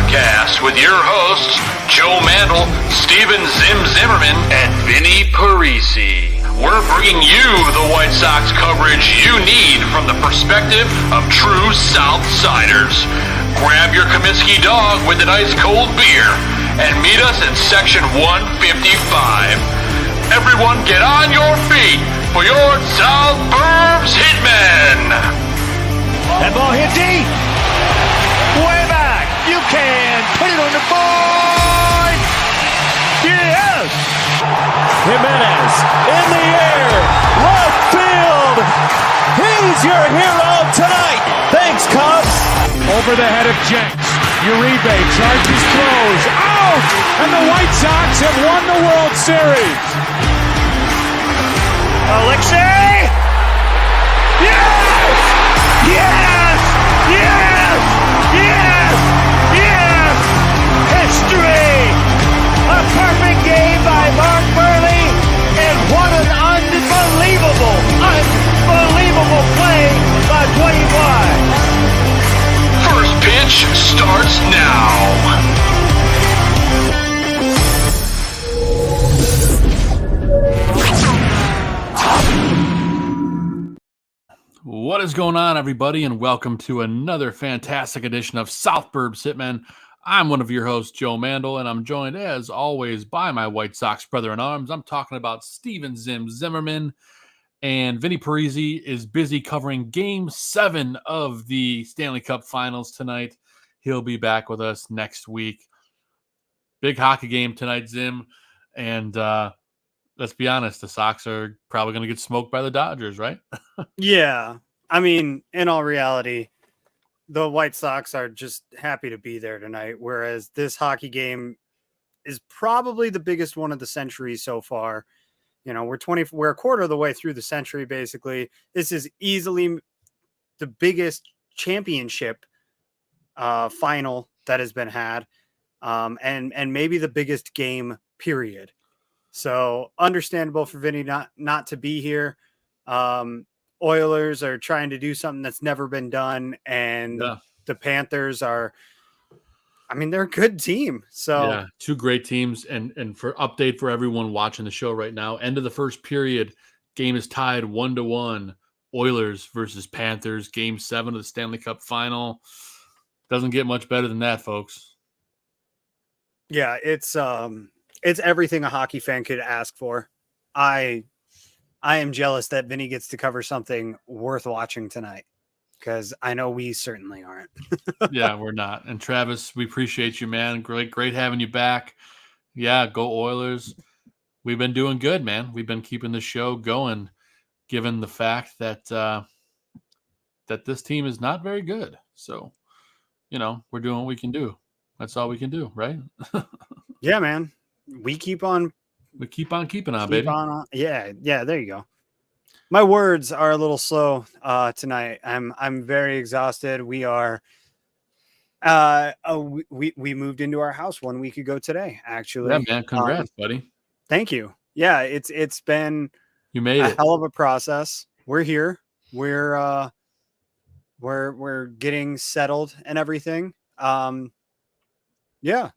Podcast with your hosts, Joe Mandel, Steven Zim Zimmerman, and Vinnie Parisi. We're bringing you the White Sox coverage you need from the perspective of true Southsiders. Grab your Comiskey dog with an ice-cold beer and meet us in section 155. Everyone get on your feet for your South Burbs Hitmen! That ball hit deep! Way back! You can put it on the board! Yes! Jimenez in the air! Left field! He's your hero tonight! Thanks, Cubs! Over the head of Jenks. Uribe charges, throws, out! And the White Sox have won the World Series. Alexei! Yes! Yes! Yes! Yes! Yes! History! A perfect game by Mark Burley, and what an unbelievable play by 21. First pitch starts now. What is going on, everybody, and welcome to another fantastic edition of South Burbs Hitmen. I'm one of your hosts, Joe Mandel, and I'm joined, as always, by my White Sox brother-in-arms. I'm talking about Steven Zim Zimmerman, and Vinnie Parisi is busy covering Game 7 of the Stanley Cup Finals tonight. He'll be back with us next week. Big hockey game tonight, Zim, and let's be honest, the Sox are probably going to get smoked by the Dodgers, right? Yeah. I mean, in all reality, the White Sox are just happy to be there tonight, whereas this hockey game is probably the biggest one of the century so far. You know, we're a quarter of the way through the century, basically. This is easily the biggest championship final that has been had, and maybe the biggest game, period. So understandable for Vinny not to be here. Oilers are trying to do something that's never been done, and the Panthers are, I mean, they're a good team. So yeah, two great teams. And for update for everyone watching the show right now, end of the first period, game is tied 1-1. Oilers versus Panthers, Game 7 of the Stanley Cup Final. Doesn't get much better than that, folks. Yeah, it's everything a hockey fan could ask for. I am jealous that Vinny gets to cover something worth watching tonight, because I know we certainly aren't. Yeah, we're not. And Travis, we appreciate you, man. Great having you back. Yeah, go Oilers. We've been doing good, man. We've been keeping the show going, given the fact that that this team is not very good. So, you know, we're doing what we can do. That's all we can do, right? Yeah, man. We keep on keeping on, baby. Yeah, there you go. My words are a little slow tonight. I'm very exhausted. We are we moved into our house 1 week ago today, actually. Yeah, man. Congrats, buddy. Thank you. Yeah, it's been You made it. hell of a process. We're here. We're getting settled and everything. Yeah.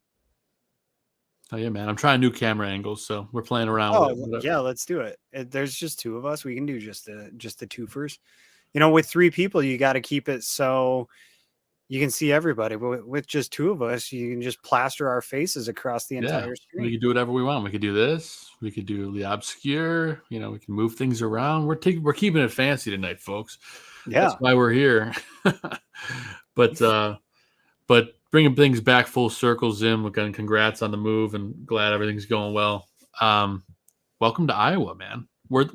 Oh yeah, man. I'm trying new camera angles, so we're playing around with it. Yeah, let's do it. There's just two of us. We can do just the twofers. You know, with three people, you got to keep it so you can see everybody. But with just two of us, you can just plaster our faces across the entire screen. We can do whatever we want. We could do this. We could do the obscure. You know, we can move things around. We're keeping it fancy tonight, folks. Yeah, that's why we're here. But bringing things back full circle, Zim. Again, congrats on the move, and glad everything's going well. Welcome to Iowa, man. Where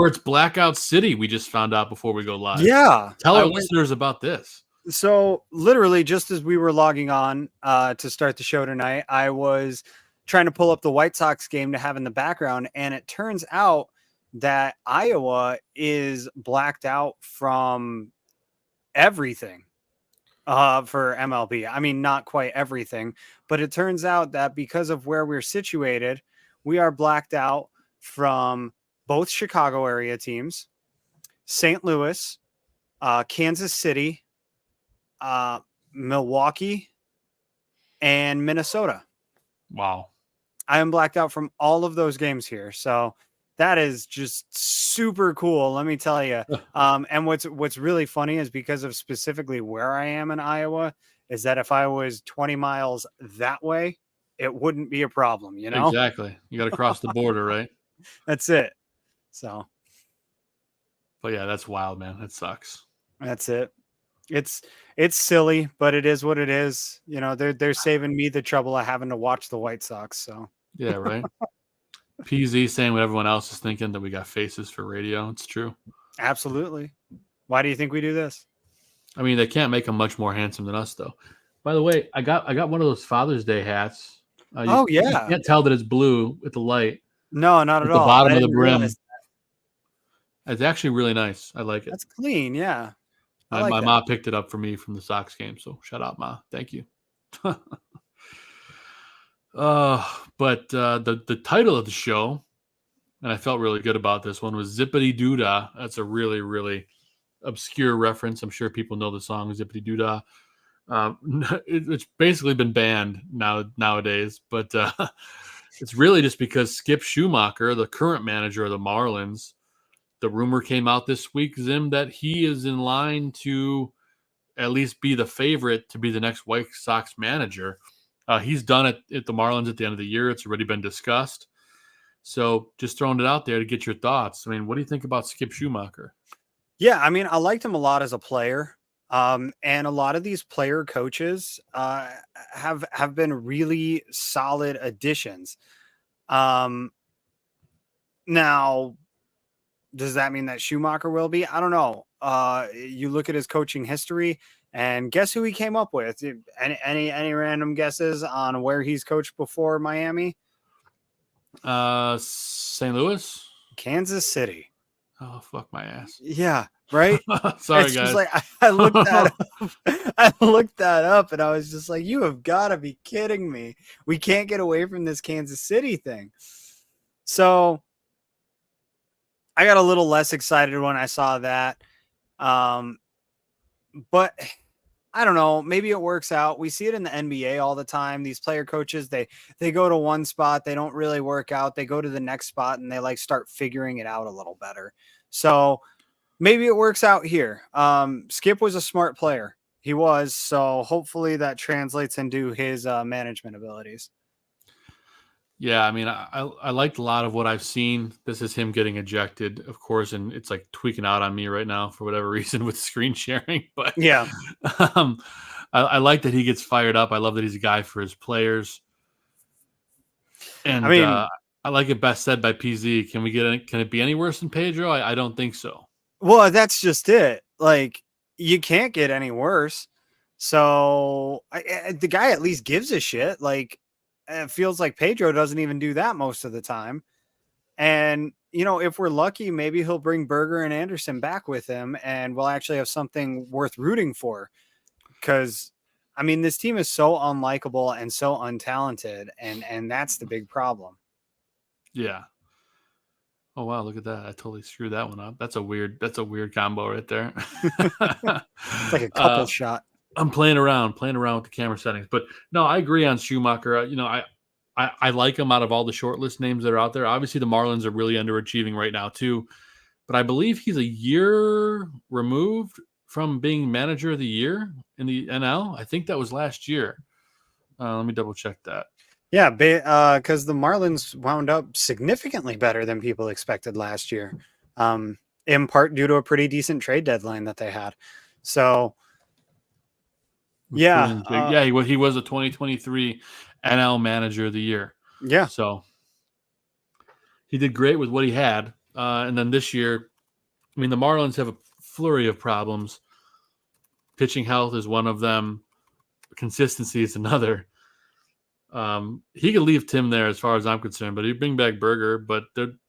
it's blackout city. We just found out before we go live. Yeah, tell our listeners about this. So literally, just as we were logging on to start the show tonight, I was trying to pull up the White Sox game to have in the background, and it turns out that Iowa is blacked out from everything. For MLB. I mean, not quite everything, but it turns out that because of where we're situated, we are blacked out from both Chicago area teams, St. Louis, Kansas City, Milwaukee, and Minnesota. Wow. I am blacked out from all of those games here. So that is just super cool. Let me tell you. And what's really funny is because of specifically where I am in Iowa is that if I was 20 miles that way, it wouldn't be a problem, you know? Exactly. You got to cross the border, right? That's it. So But yeah, that's wild, man. That sucks. that's it. It's silly, but it is what it is. You know, they're saving me the trouble of having to watch the White Sox. So Yeah, right. PZ saying what everyone else is thinking, that we got faces for radio. It's true. absolutely. Why do you think we do this? I mean, they can't make them much more handsome than us, though. By the way, I got one of those Father's Day hats. Oh, You yeah. can't tell that it's blue with the light No, not at at the all. bottom I of the didn't brim. realize It's actually really nice. I like it. that's clean. Yeah. I like My that. mom picked it up for me from the Sox game, so shout out, Ma. Thank you. But the title of the show, and I felt really good about this one, was Zip-A-Dee-Doo-Dah. That's a really, really obscure reference. I'm sure people know the song Zip-A-Dee-Doo-Dah. It's basically been banned nowadays, but it's really just because Skip Schumaker, the current manager of the Marlins, the rumor came out this week, Zim, that he is in line to at least be the favorite to be the next White Sox manager. He's done it at the Marlins at the end of the year. It's already been discussed. So just throwing it out there to get your thoughts. I mean, what do you think about Skip Schumaker? Yeah, I mean, I liked him a lot as a player. And a lot of these player coaches have been really solid additions. Now, does that mean that Schumacher will be? I don't know. You look at his coaching history, and guess who he came up with? Any random guesses on where he's coached before Miami? St. Louis? Kansas City. Oh, fuck my ass. Yeah, right. Sorry, It's guys. just like I looked that up. I looked that up, and I was just like, "You have got to be kidding me! We can't get away from this Kansas City thing." So I got a little less excited when I saw that, but I don't know. Maybe it works out. We see it in the NBA all the time. These player coaches, they go to one spot, they don't really work out. They go to the next spot, and they like start figuring it out a little better. So maybe it works out here. Skip was a smart player. He was. So hopefully that translates into his management abilities. Yeah, I mean, I liked a lot of what I've seen. This is him getting ejected, of course, and it's like tweaking out on me right now for whatever reason with screen sharing. But Yeah. I like that he gets fired up. I love that he's a guy for his players. And I mean, I like it best said by PZ. Can it be any worse than Pedro? I don't think so. well, that's just it. Like, you can't get any worse. So the guy at least gives a shit. Like, it feels like Pedro doesn't even do that most of the time. And, you know, if we're lucky, maybe he'll bring Berger and Anderson back with him, and we'll actually have something worth rooting for. Because, I mean, this team is so unlikable and so untalented, and that's the big problem. Yeah. Oh wow, look at that! I totally screwed that one up. That's a weird combo right there. It's like a couple shot. I'm playing around with the camera settings, but no, I agree on Schumacher. You know, I like him out of all the shortlist names that are out there. Obviously, the Marlins are really underachieving right now too, but I believe he's a year removed from being manager of the year in the NL. I think that was last year. Let me double check that. Yeah, because the Marlins wound up significantly better than people expected last year, in part due to a pretty decent trade deadline that they had. So, yeah, he was a 2023 NL Manager of the Year. Yeah, so he did great with what he had. And then this year, I mean, the Marlins have a flurry of problems. Pitching health is one of them. Consistency is another. He could leave Tim there as far as I'm concerned, but he'd bring back Berger, but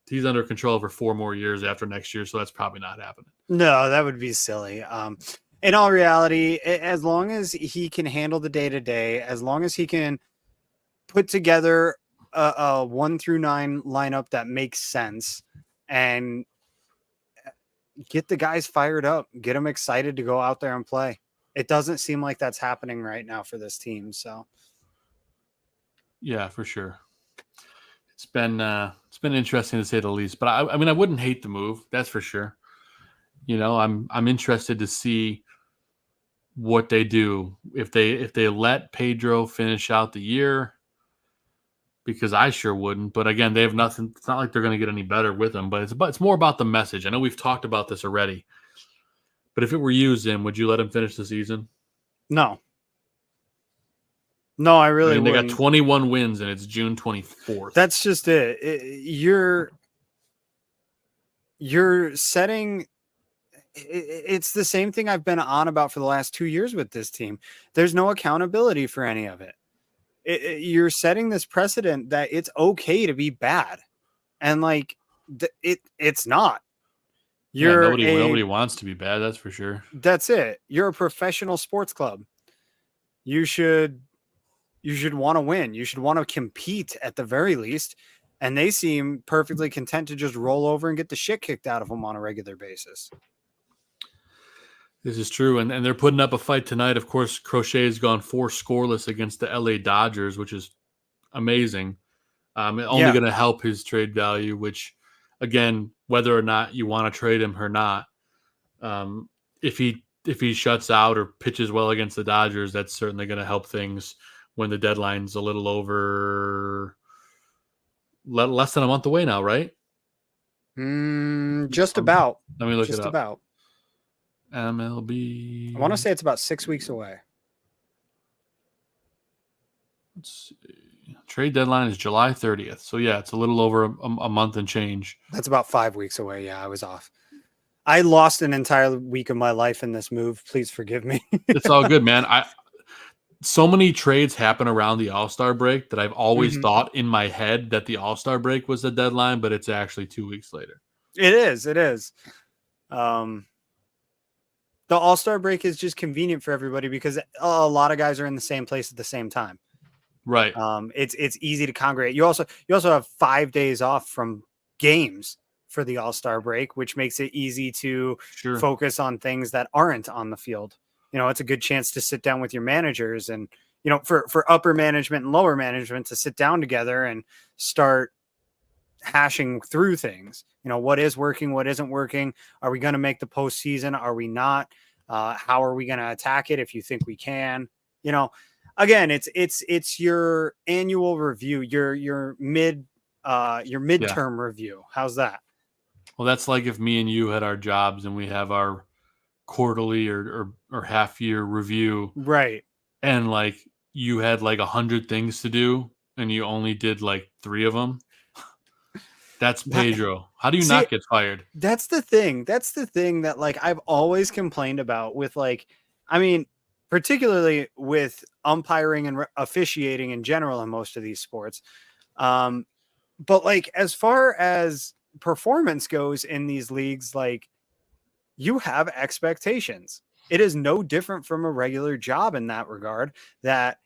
he's under control for 4 more years after next year, so that's probably not happening. No, that would be silly. In all reality, as long as he can handle the day-to-day, as long as he can put together a 1 through 9 lineup that makes sense and get the guys fired up, get them excited to go out there and play. It doesn't seem like that's happening right now for this team, so... Yeah, for sure. It's been interesting to say the least. But I mean, I wouldn't hate the move. That's for sure. I'm interested to see what they do if they let Pedro finish out the year, because I sure wouldn't. But again, they have nothing. It's not like they're going to get any better with him. But it's more about the message. I know we've talked about this already. But if it were you, Zim, would you let him finish the season? No. No, I really They wouldn't. got 21 wins and it's June 24th. That's just it. You're setting. It's the same thing I've been on about for the last 2 years with this team. There's no accountability for any of it. You're setting this precedent that it's okay to be bad, and like it's not. Nobody wants to be bad. That's for sure. That's it. You're a professional sports club. You should want to win. You should want to compete at the very least. And they seem perfectly content to just roll over and get the shit kicked out of them on a regular basis. This is true. And they're putting up a fight tonight. Of course, Crochet's gone 4 scoreless against the LA Dodgers, which is amazing. Only going to help his trade value, which, again, whether or not you want to trade him or not, if he shuts out or pitches well against the Dodgers, that's certainly going to help things when the deadline's a little over, less than a month away now, right? Just about. Let me look just it up. About. MLB. I want to say it's about 6 weeks away. Let's see. Trade deadline is July 30th. So, yeah, it's a little over a month and change. That's about 5 weeks away. Yeah, I was off. I lost an entire week of my life in this move. Please forgive me. It's all good, man. So many trades happen around the All-Star break that I've always thought in my head that the All-Star break was the deadline, but it's actually 2 weeks later. It is. The All-Star break is just convenient for everybody because a lot of guys are in the same place at the same time. Right. It's easy to congregate. You also have 5 days off from games for the All-Star break, which makes it easy to focus on things that aren't on the field. It's a good chance to sit down with your managers and, for upper management and lower management to sit down together and start hashing through things. What is working, what isn't working. Are we going to make the postseason? Are we not? How are we going to attack it if you think we can? Again, it's your annual review, your midterm review. How's that? Well, that's like if me and you had our jobs and we have our quarterly or half year review, right? And like you had like 100 things to do and you only did like 3 of them. That's Pedro. How do you not get fired? That's the thing that like I've always complained about with particularly with umpiring and officiating in general in most of these sports. But like as far as performance goes in these leagues, like you have expectations. It is no different from a regular job in that regard, that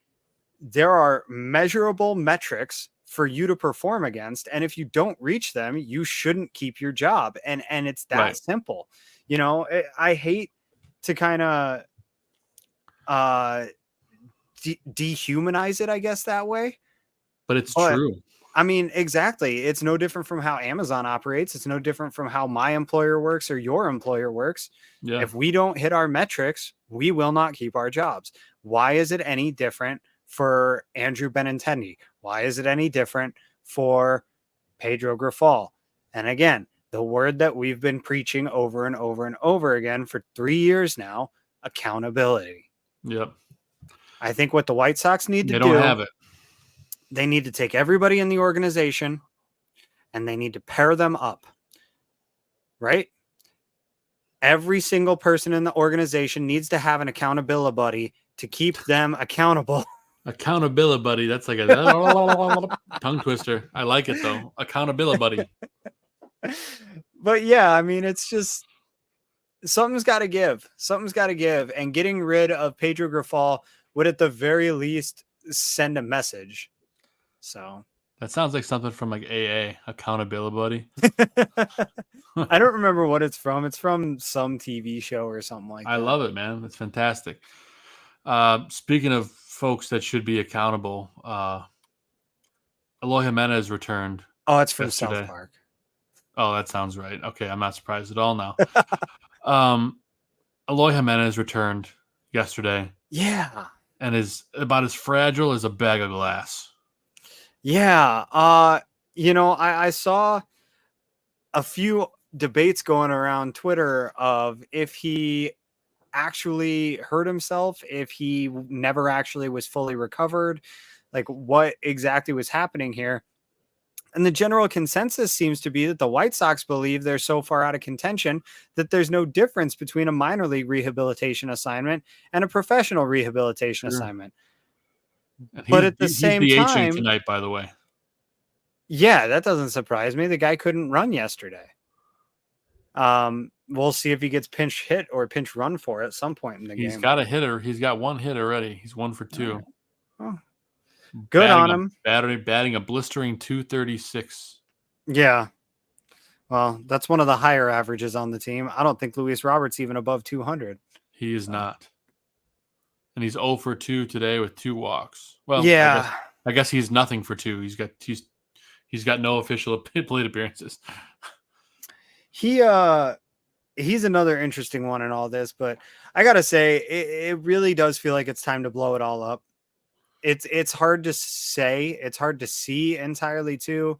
there are measurable metrics for you to perform against. And if you don't reach them, you shouldn't keep your job. And it's that simple. I hate to kind of dehumanize it, I guess, that way. But it's true. I mean, exactly. It's no different from how Amazon operates. It's no different from how my employer works or your employer works. Yeah. If we don't hit our metrics, we will not keep our jobs. Why is it any different for Andrew Benintendi? Why is it any different for Pedro Grifol? And again, the word that we've been preaching over and over and over again for 3 years now, accountability. Yep. I think what the White Sox need to do, they don't have it. They need to take everybody in the organization and they need to pair them up, right? Every single person in the organization needs to have an accountability buddy to keep them accountable. Accountability buddy. That's like a tongue twister. I like it though. Accountability buddy. But yeah, I mean, it's just something's got to give. And getting rid of Pedro Grifol would at the very least send a message. So that sounds like something from like AA, accountability buddy. I don't remember what it's from. It's from some TV show or something like that. I love it, man. It's fantastic. Speaking of folks that should be accountable, Eloy Jimenez returned. Oh, it's from yesterday. South Park. Oh, that sounds right. Okay, I'm not surprised at all now. Eloy Jimenez returned yesterday Yeah. and is about as fragile as a bag of glass. Yeah. I saw a few debates going around Twitter of if he actually hurt himself, if he never actually was fully recovered, like what exactly was happening here. And the general consensus seems to be that the White Sox believe they're so far out of contention that there's no difference between a minor league rehabilitation assignment and a professional rehabilitation assignment. And But at the he's same DHing time, tonight, by the way. yeah, that doesn't surprise me. The guy couldn't run yesterday. We'll see if he gets pinch hit or pinch run for at some point in the game. He's got a hitter. He's got one hit already. He's 1 for 2. Oh, good batting on him. Batting a blistering 236. Yeah. Well, that's one of the higher averages on the team. I don't think Luis Roberts even above 200. He is not. And he's 0 for 2 today with 2 walks. Well, yeah. I guess he's nothing for 2. He's got no official plate appearances. He's another interesting one in all this, but I gotta say, it really does feel like it's time to blow it all up. It's hard to say, it's hard to see entirely too,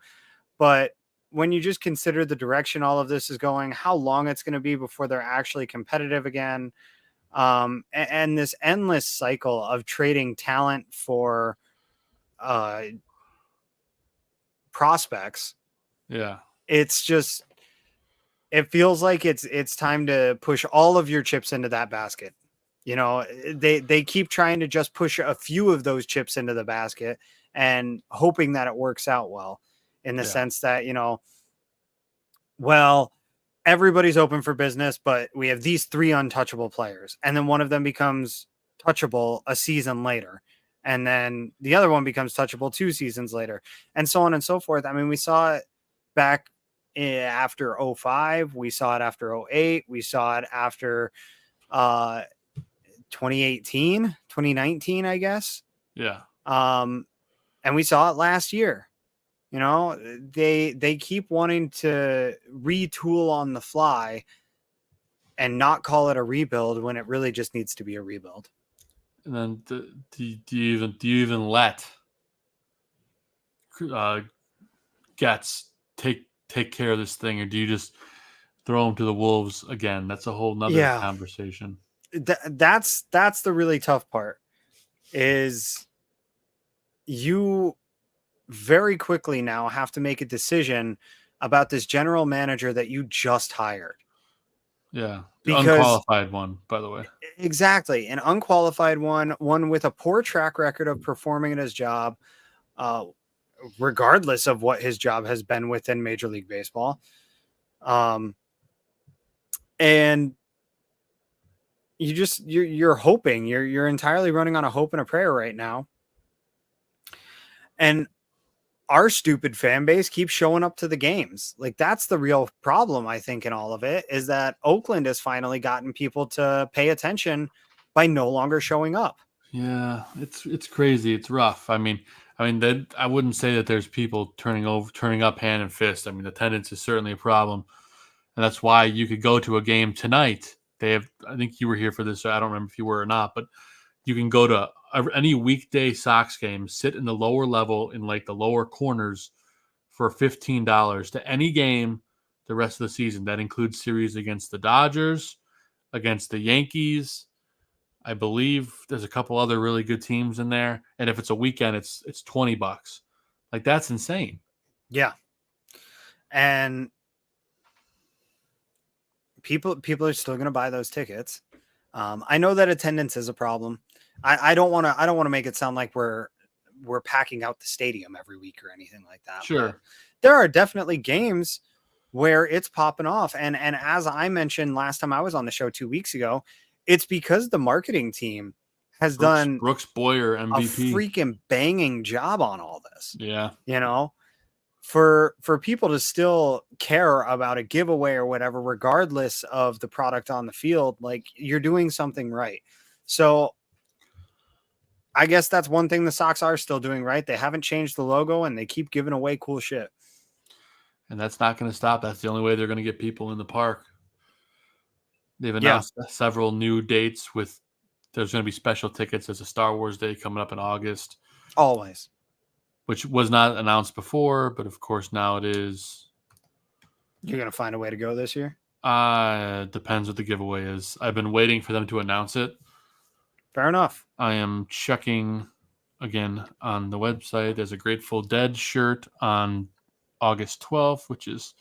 but when you just consider the direction all of this is going, how long it's going to be before they're actually competitive again, and this endless cycle of trading talent for prospects. Yeah, it's just, it feels like it's time to push all of your chips into that basket. You know, they keep trying to just push a few of those chips into the basket and hoping that it works out well, in the sense that, well, everybody's open for business, but we have these 3 untouchable players, and then one of them becomes touchable a season later, and then the other one becomes touchable 2 seasons later, and so on and so forth. I mean, we saw it back after 05, we saw it after 08, we saw it after 2019, I guess. Yeah. And we saw it last year. They keep wanting to retool on the fly and not call it a rebuild when it really just needs to be a rebuild. And then do you even let Getz take care of this thing, or do you just throw him to the wolves again? That's a whole nother conversation. That's the really tough part, is you very quickly now have to make a decision about this general manager that you just hired. Yeah. Unqualified one, by the way. Exactly. An unqualified one with a poor track record of performing at his job, regardless of what his job has been within Major League Baseball. And you're hoping, you're entirely running on a hope and a prayer right now. And our stupid fan base keeps showing up to the games. Like, that's the real problem, I think, in all of it, is that Oakland has finally gotten people to pay attention by no longer showing up. Yeah, it's crazy. It's rough. I mean, I wouldn't say that there's people turning up hand and fist. I mean, attendance is certainly a problem, and that's why you could go to a game tonight. I think you were here for this. So I don't remember if you were or not, but you can go to any weekday Sox game, sit in the lower level in like the lower corners for $15 to any game the rest of the season. That includes series against the Dodgers, against the Yankees. I believe there's a couple other really good teams in there. And if it's a weekend, it's $20. Like, that's insane. Yeah. And people are still going to buy those tickets. I know that attendance is a problem. I don't want to make it sound like we're packing out the stadium every week or anything like that. Sure. But there are definitely games where it's popping off. And as I mentioned last time I was on the show 2 weeks ago, it's because the marketing team has done Brooks Boyer MVP, a freaking banging job on all this. Yeah. For people to still care about a giveaway or whatever, regardless of the product on the field, like, you're doing something right. So I guess that's one thing the Sox are still doing right. They haven't changed the logo, and they keep giving away cool shit. And that's not going to stop. That's the only way they're going to get people in the park. They've announced several new dates there's going to be special tickets. There's a Star Wars Day coming up in August. Always. Which was not announced before, but of course now it is. You're going to find a way to go this year? Depends what the giveaway is. I've been waiting for them to announce it. Fair enough. I am checking again on the website. There's a Grateful Dead shirt on August 12th, which is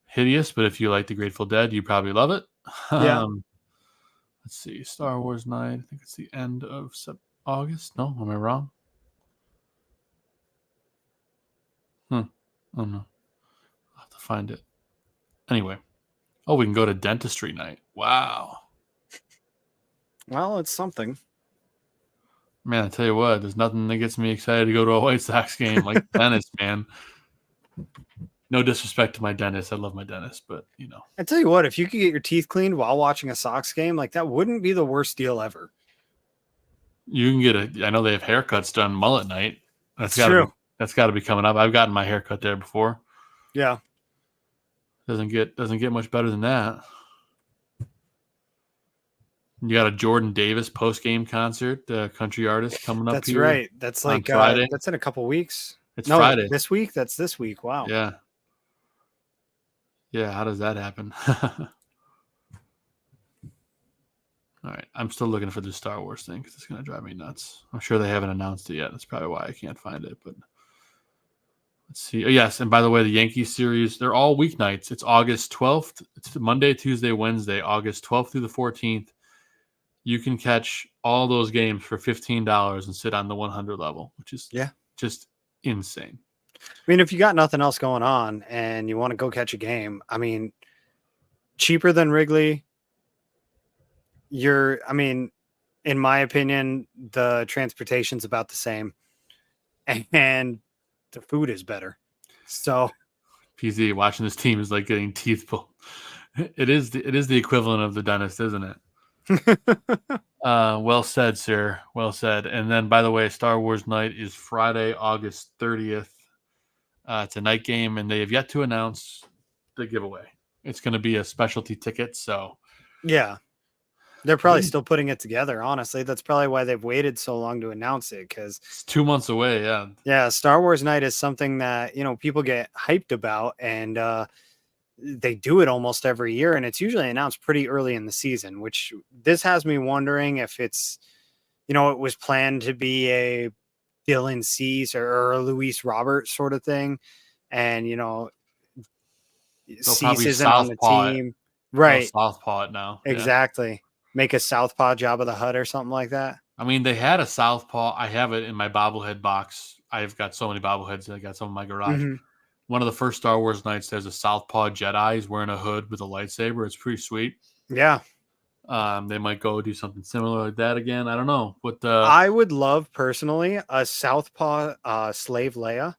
hideous, but if you like the Grateful Dead, you probably love it. Yeah. Let's see. Star Wars Night. I think it's the end of August. No, am I wrong? Oh, no. I'll have to find it. Anyway. Oh, we can go to Dentistry Night. Wow. Well, it's something. Man, I tell you what, there's nothing that gets me excited to go to a White Sox game like dentist, man. No disrespect to my dentist. I love my dentist, but, I tell you what, if you could get your teeth cleaned while watching a Sox game, like that wouldn't be the worst deal ever. You can get I know they have haircuts done mullet night. That's true. That's got to be coming up. I've gotten my haircut there before. Yeah. Doesn't get much better than that. You got a Jordan Davis post-game concert, country artist coming up. That's here. right. That's like Friday. That's in a couple weeks. It's Friday. This week? That's this week. Wow. Yeah. Yeah, how does that happen? All right. I'm still looking for the Star Wars thing because it's going to drive me nuts. I'm sure they haven't announced it yet. That's probably why I can't find it. But let's see. Oh, yes. And by the way, the Yankees series, they're all weeknights. It's August 12th. It's Monday, Tuesday, Wednesday, August 12th through the 14th. You can catch all those games for $15 and sit on the 100 level, which is just insane. I mean, if you got nothing else going on and you want to go catch a game, I mean, cheaper than Wrigley. In my opinion, the transportation's about the same and the food is better. So PZ, watching this team is like getting teeth pulled. It is the equivalent of the dentist, isn't it? Well said, sir. Well said. And then, by the way, Star Wars Night is Friday, August 30th. It's a night game, and they have yet to announce the giveaway. It's going to be a specialty ticket, so yeah, they're probably still putting it together. Honestly, that's probably why they've waited so long to announce it, because it's 2 months away. Yeah. Star Wars Night is something that people get hyped about, and they do it almost every year, and it's usually announced pretty early in the season, which this has me wondering if it's, it was planned to be a Dylan Cease or a Luis Roberts sort of thing. And, Cease isn't on the team. Right. Southpaw it now. Exactly. Yeah. Make a Southpaw Job of the Hut or something like that. I mean, they had a Southpaw. I have it in my bobblehead box. I've got so many bobbleheads. I got some in my garage. Mm-hmm. One of the first Star Wars nights, there's a Southpaw Jedi. He's wearing a hood with a lightsaber. It's pretty sweet. Yeah. They might go do something similar like that again. I don't know. But I would love personally a Southpaw Slave Leia.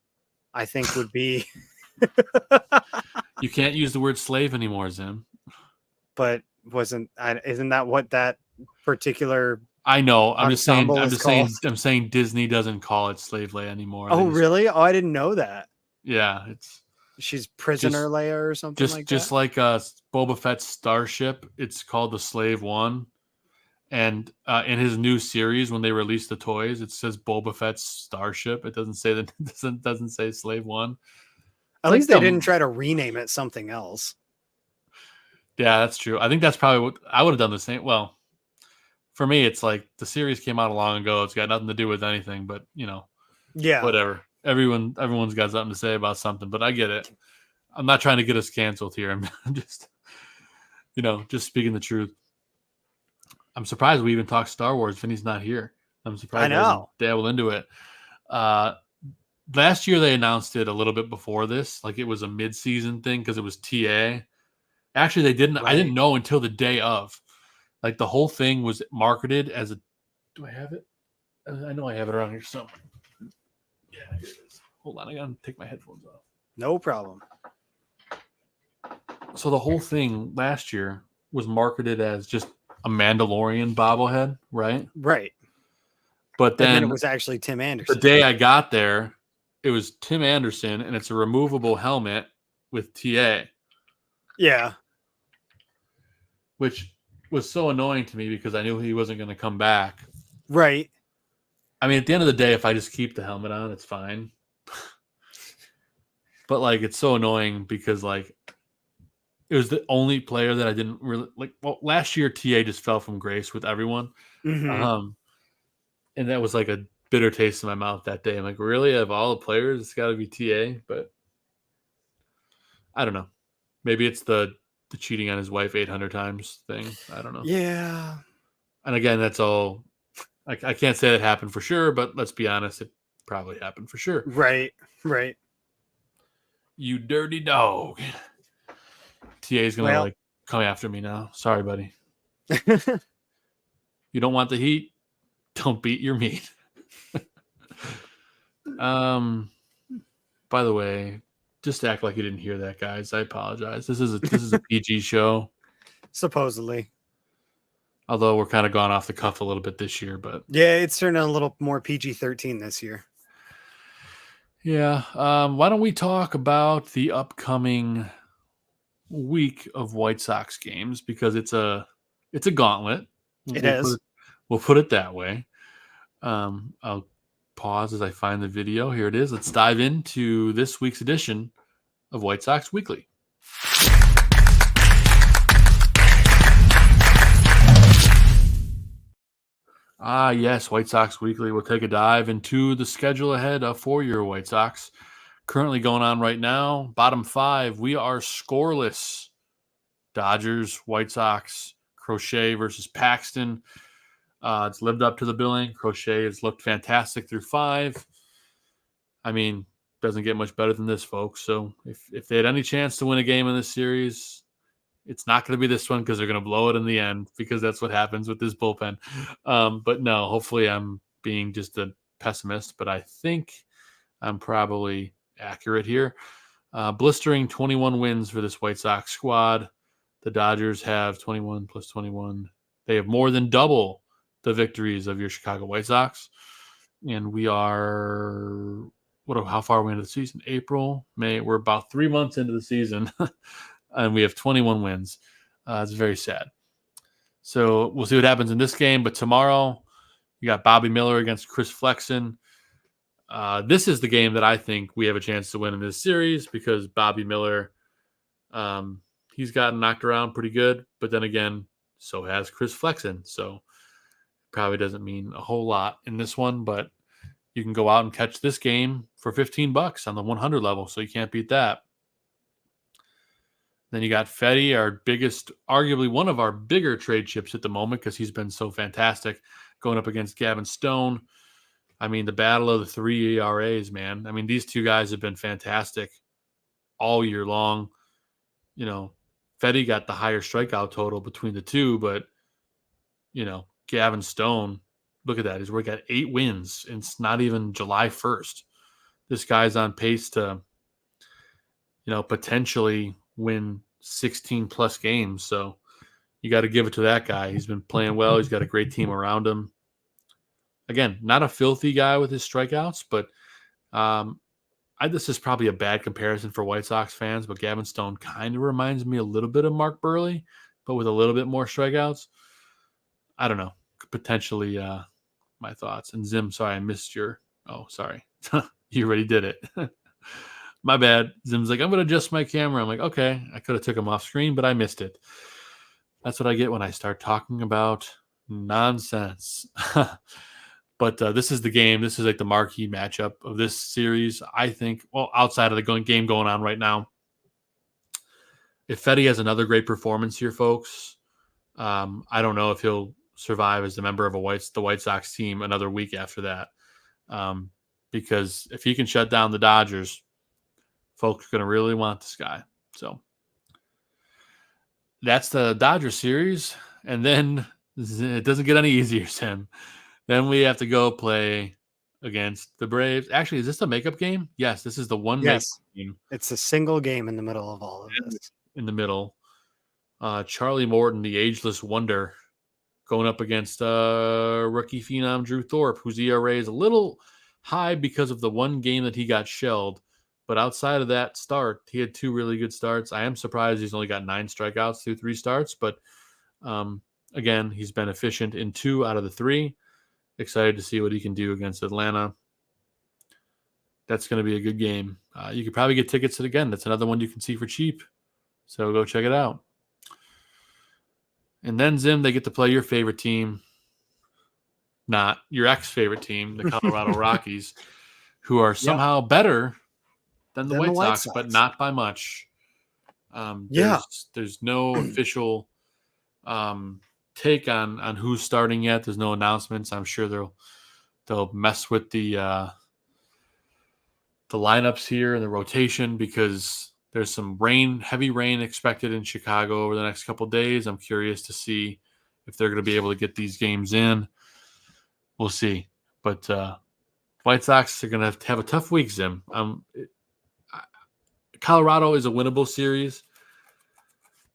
I think would be. You can't use the word slave anymore, Zim. But isn't that what that particular? I know. I'm just saying Disney doesn't call it Slave Leia anymore. Oh, really? Oh, I didn't know that. Yeah, she's Prisoner Leia or something like that. Just like Boba Fett's starship, it's called the Slave One. And in his new series, when they release the toys, it says Boba Fett's starship. It doesn't say that. Doesn't say Slave One. At least they didn't try to rename it something else. Yeah, that's true. I think that's probably what I would have done the same. Well, for me, it's like the series came out long ago. It's got nothing to do with anything, but yeah, whatever. Everyone's got something to say about something, but I get it. I'm not trying to get us canceled here. I'm just, just speaking the truth. I'm surprised we even talked Star Wars. Vinny's not here. I'm surprised. I know. Dabble into it. Last year they announced it a little bit before this, like it was a mid-season thing because it was TA. Actually, they didn't. Right. I didn't know until the day of. Like the whole thing was marketed as a. Do I have it? I know I have it around here somewhere. Yeah, here it is. Hold on, I gotta take my headphones off. No problem. So the whole thing last year was marketed as just a Mandalorian bobblehead, right? Right. But And then then it was actually Tim the Anderson. day I got there, it was Tim Anderson, and it's a removable helmet with TA. Yeah. Which was so annoying to me because I knew he wasn't going to come back. Right. I mean, at the end of the day, if I just keep the helmet on, it's fine. But like, it's so annoying because like, it was the only player that I didn't really like. Well, last year TA just fell from grace with everyone, Mhm. and that was like a bitter taste in my mouth that day. I'm like, really, of all the players, it's got to be TA. But I don't know. Maybe it's the cheating on his wife 800 times thing. I don't know. Yeah. And again, that's all. I can't say that happened for sure, but let's be honest, it probably happened for sure. Right. Right. You dirty dog. TA's gonna Well. like come after me now. Sorry, buddy. You don't want the heat? Don't beat your meat. By the way, just act like you didn't hear that, guys. I apologize. This is a PG show. Supposedly. Although we're kind of gone off the cuff a little bit this year, but Yeah, it's turned out a little more PG-13 this year. yeah. Why don't we talk about the upcoming week of White Sox games, because it's a gauntlet. It is. We'll put it that way. I'll pause as I find the video. Here it is. Let's dive into this week's edition of White Sox Weekly. Ah, yes, White Sox Weekly. We'll take a dive into the schedule ahead for your White Sox. Currently going on right now, bottom 5, we are scoreless. Dodgers, White Sox, Crochet versus Paxton. It's lived up to the billing. Crochet has looked fantastic through 5. I mean, doesn't get much better than this, folks. So if they had any chance to win a game in this series, it's not going to be this one because they're going to blow it in the end, because that's what happens with this bullpen. But no, hopefully I'm being just a pessimist, but I think I'm probably accurate here. Blistering 21 wins for this White Sox squad. The Dodgers have 21 plus 21. They have more than double the victories of your Chicago White Sox. And we are, how far are we into the season? April, May. We're about 3 months into the season, and we have 21 wins. It's very sad. So we'll see what happens in this game. But tomorrow, you got Bobby Miller against Chris Flexen. This is the game that I think we have a chance to win in this series, because Bobby Miller, he's gotten knocked around pretty good. But then again, so has Chris Flexen. So probably doesn't mean a whole lot in this one, but you can go out and catch this game for $15 on the 100 level, so you can't beat that. Then you got Fetty, our biggest, arguably one of our bigger trade chips at the moment, because he's been so fantastic, going up against Gavin Stone. I mean, the battle of the 3 ERAs, man. I mean, these two guys have been fantastic all year long. You know, Fetty got the higher strikeout total between the two, but, you know, Gavin Stone, look at that. He's got 8 wins, and it's not even July 1st. This guy's on pace to, you know, potentially win 16 plus games. So you got to give it to that guy. He's been playing well. He's got a great team around him. Again, not a filthy guy with his strikeouts, but this is probably a bad comparison for White Sox fans, but Gavin Stone kind of reminds me a little bit of Mark Burley, but with a little bit more strikeouts. I don't know. Potentially my thoughts. And Zim, sorry, I missed your... Oh, sorry. You already did it. My bad. Zim's like, I'm going to adjust my camera. I'm like, okay. I could have took him off screen, but I missed it. That's what I get when I start talking about nonsense. But this is the game. This is like the marquee matchup of this series, I think. Well, outside of the game going on right now. If Fetty has another great performance here, folks, I don't know if he'll survive as a member of the White Sox team another week after that. Because if he can shut down the Dodgers, folks are going to really want this guy. So that's the Dodgers series. And then it doesn't get any easier, Sam. Then we have to go play against the Braves. Actually, is this a makeup game? Yes, this is the one makeup game. It's a single game in the middle of all of this. In the middle. Charlie Morton, the ageless wonder, going up against rookie phenom Drew Thorpe, whose ERA is a little high because of the one game that he got shelled. But outside of that start, he had 2 really good starts. I am surprised he's only got 9 strikeouts through 3 starts. But again, he's been efficient in 2 out of the 3. Excited to see what he can do against Atlanta. That's going to be a good game. You could probably get tickets to it again. That's another one you can see for cheap. So go check it out. And then, Zim, they get to play your favorite team, not your ex-favorite team, the Colorado Rockies, who are somehow better than the White Sox, but not by much. There's no official take on who's starting yet. There's no announcements. I'm sure they'll mess with the lineups here and the rotation because there's some heavy rain expected in Chicago over the next couple of days. I'm curious to see if they're going to be able to get these games in. We'll see. But White Sox are going to have a tough week, Zim. Colorado is a winnable series,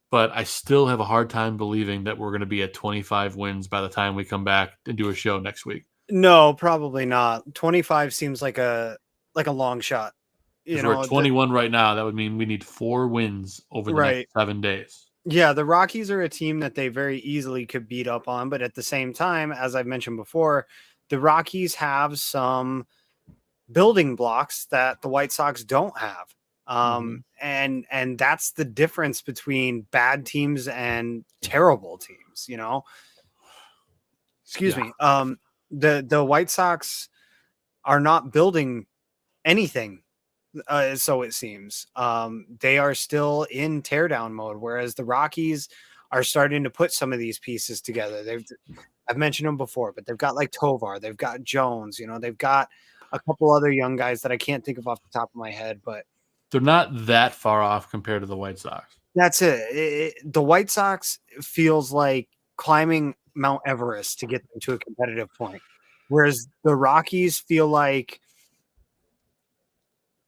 but I still have a hard time believing that we're going to be at 25 wins by the time we come back and do a show next week. No, probably not. 25 seems like a long shot. We're at 21 right now. That would mean we need 4 wins over the next 7 days. Yeah, the Rockies are a team that they very easily could beat up on. But at the same time, as I've mentioned before, the Rockies have some building blocks that the White Sox don't have. And that's the difference between bad teams and terrible teams, Excuse me. The White Sox are not building anything. So it seems they are still in teardown mode, whereas the Rockies are starting to put some of these pieces together. I've mentioned them before, but they've got like Tovar, they've got Jones, they've got a couple other young guys that I can't think of off the top of my head, but they're not that far off compared to the White Sox. That's it. The White Sox feels like climbing Mount Everest to get them to a competitive point, whereas the Rockies feel like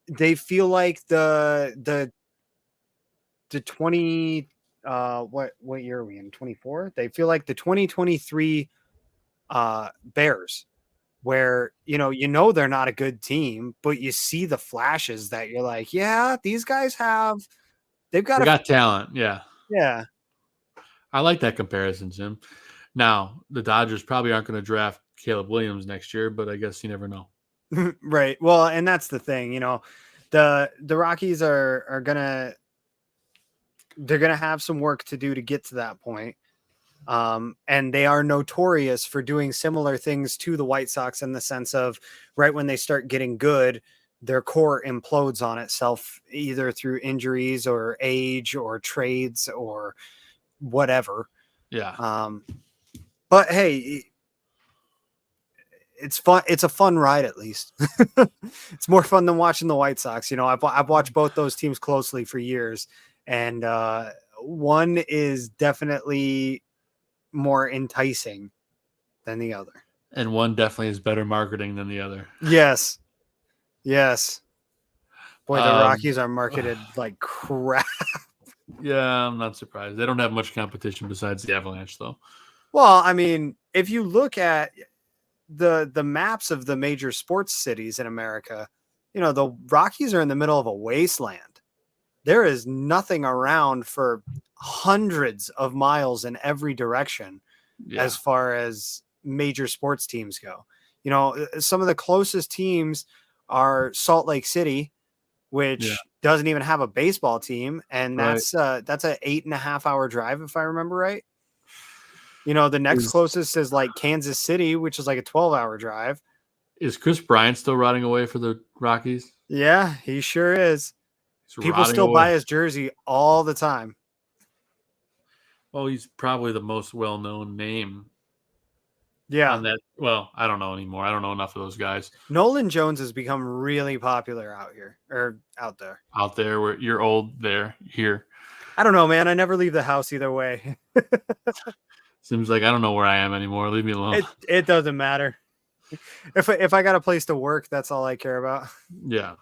the 20 what year are we in? 24? They feel like the 2023 Bears, where they're not a good team, but you see the flashes that you're like, yeah, these guys they've got talent. Yeah. I like that comparison, Jim. Now, the Dodgers probably aren't going to draft Caleb Williams next year, but I guess you never know. Right. Well, and that's the thing, the Rockies are gonna have some work to do to get to that point. And they are notorious for doing similar things to the White Sox in the sense of right when they start getting good, their core implodes on itself, either through injuries or age or trades or whatever. Yeah. But hey, it's fun. It's a fun ride, at least. It's more fun than watching the White Sox. I've watched both those teams closely for years, and one is definitely more enticing than the other. And one definitely is better marketing than the other. Yes. Boy, the Rockies are marketed like crap. Yeah, I'm not surprised. They don't have much competition besides the Avalanche, though. Well, I mean, if you look at the maps of the major sports cities in America, the Rockies are in the middle of a wasteland. There is nothing around for hundreds of miles in every direction as far as major sports teams go. Some of the closest teams are Salt Lake City, which doesn't even have a baseball team. And that's a 8.5 hour drive, if I remember right. The next closest is like Kansas City, which is like a 12-hour drive. Is Chris Bryant still riding away for the Rockies? Yeah, he sure is. People still buy his jersey all the time. Well, he's probably the most well-known name. Yeah. On that. Well, I don't know anymore. I don't know enough of those guys. Nolan Jones has become really popular out there. Out there where you're old, here. I don't know, man. I never leave the house either way. Seems like I don't know where I am anymore. Leave me alone. It doesn't matter. If I got a place to work, that's all I care about. Yeah,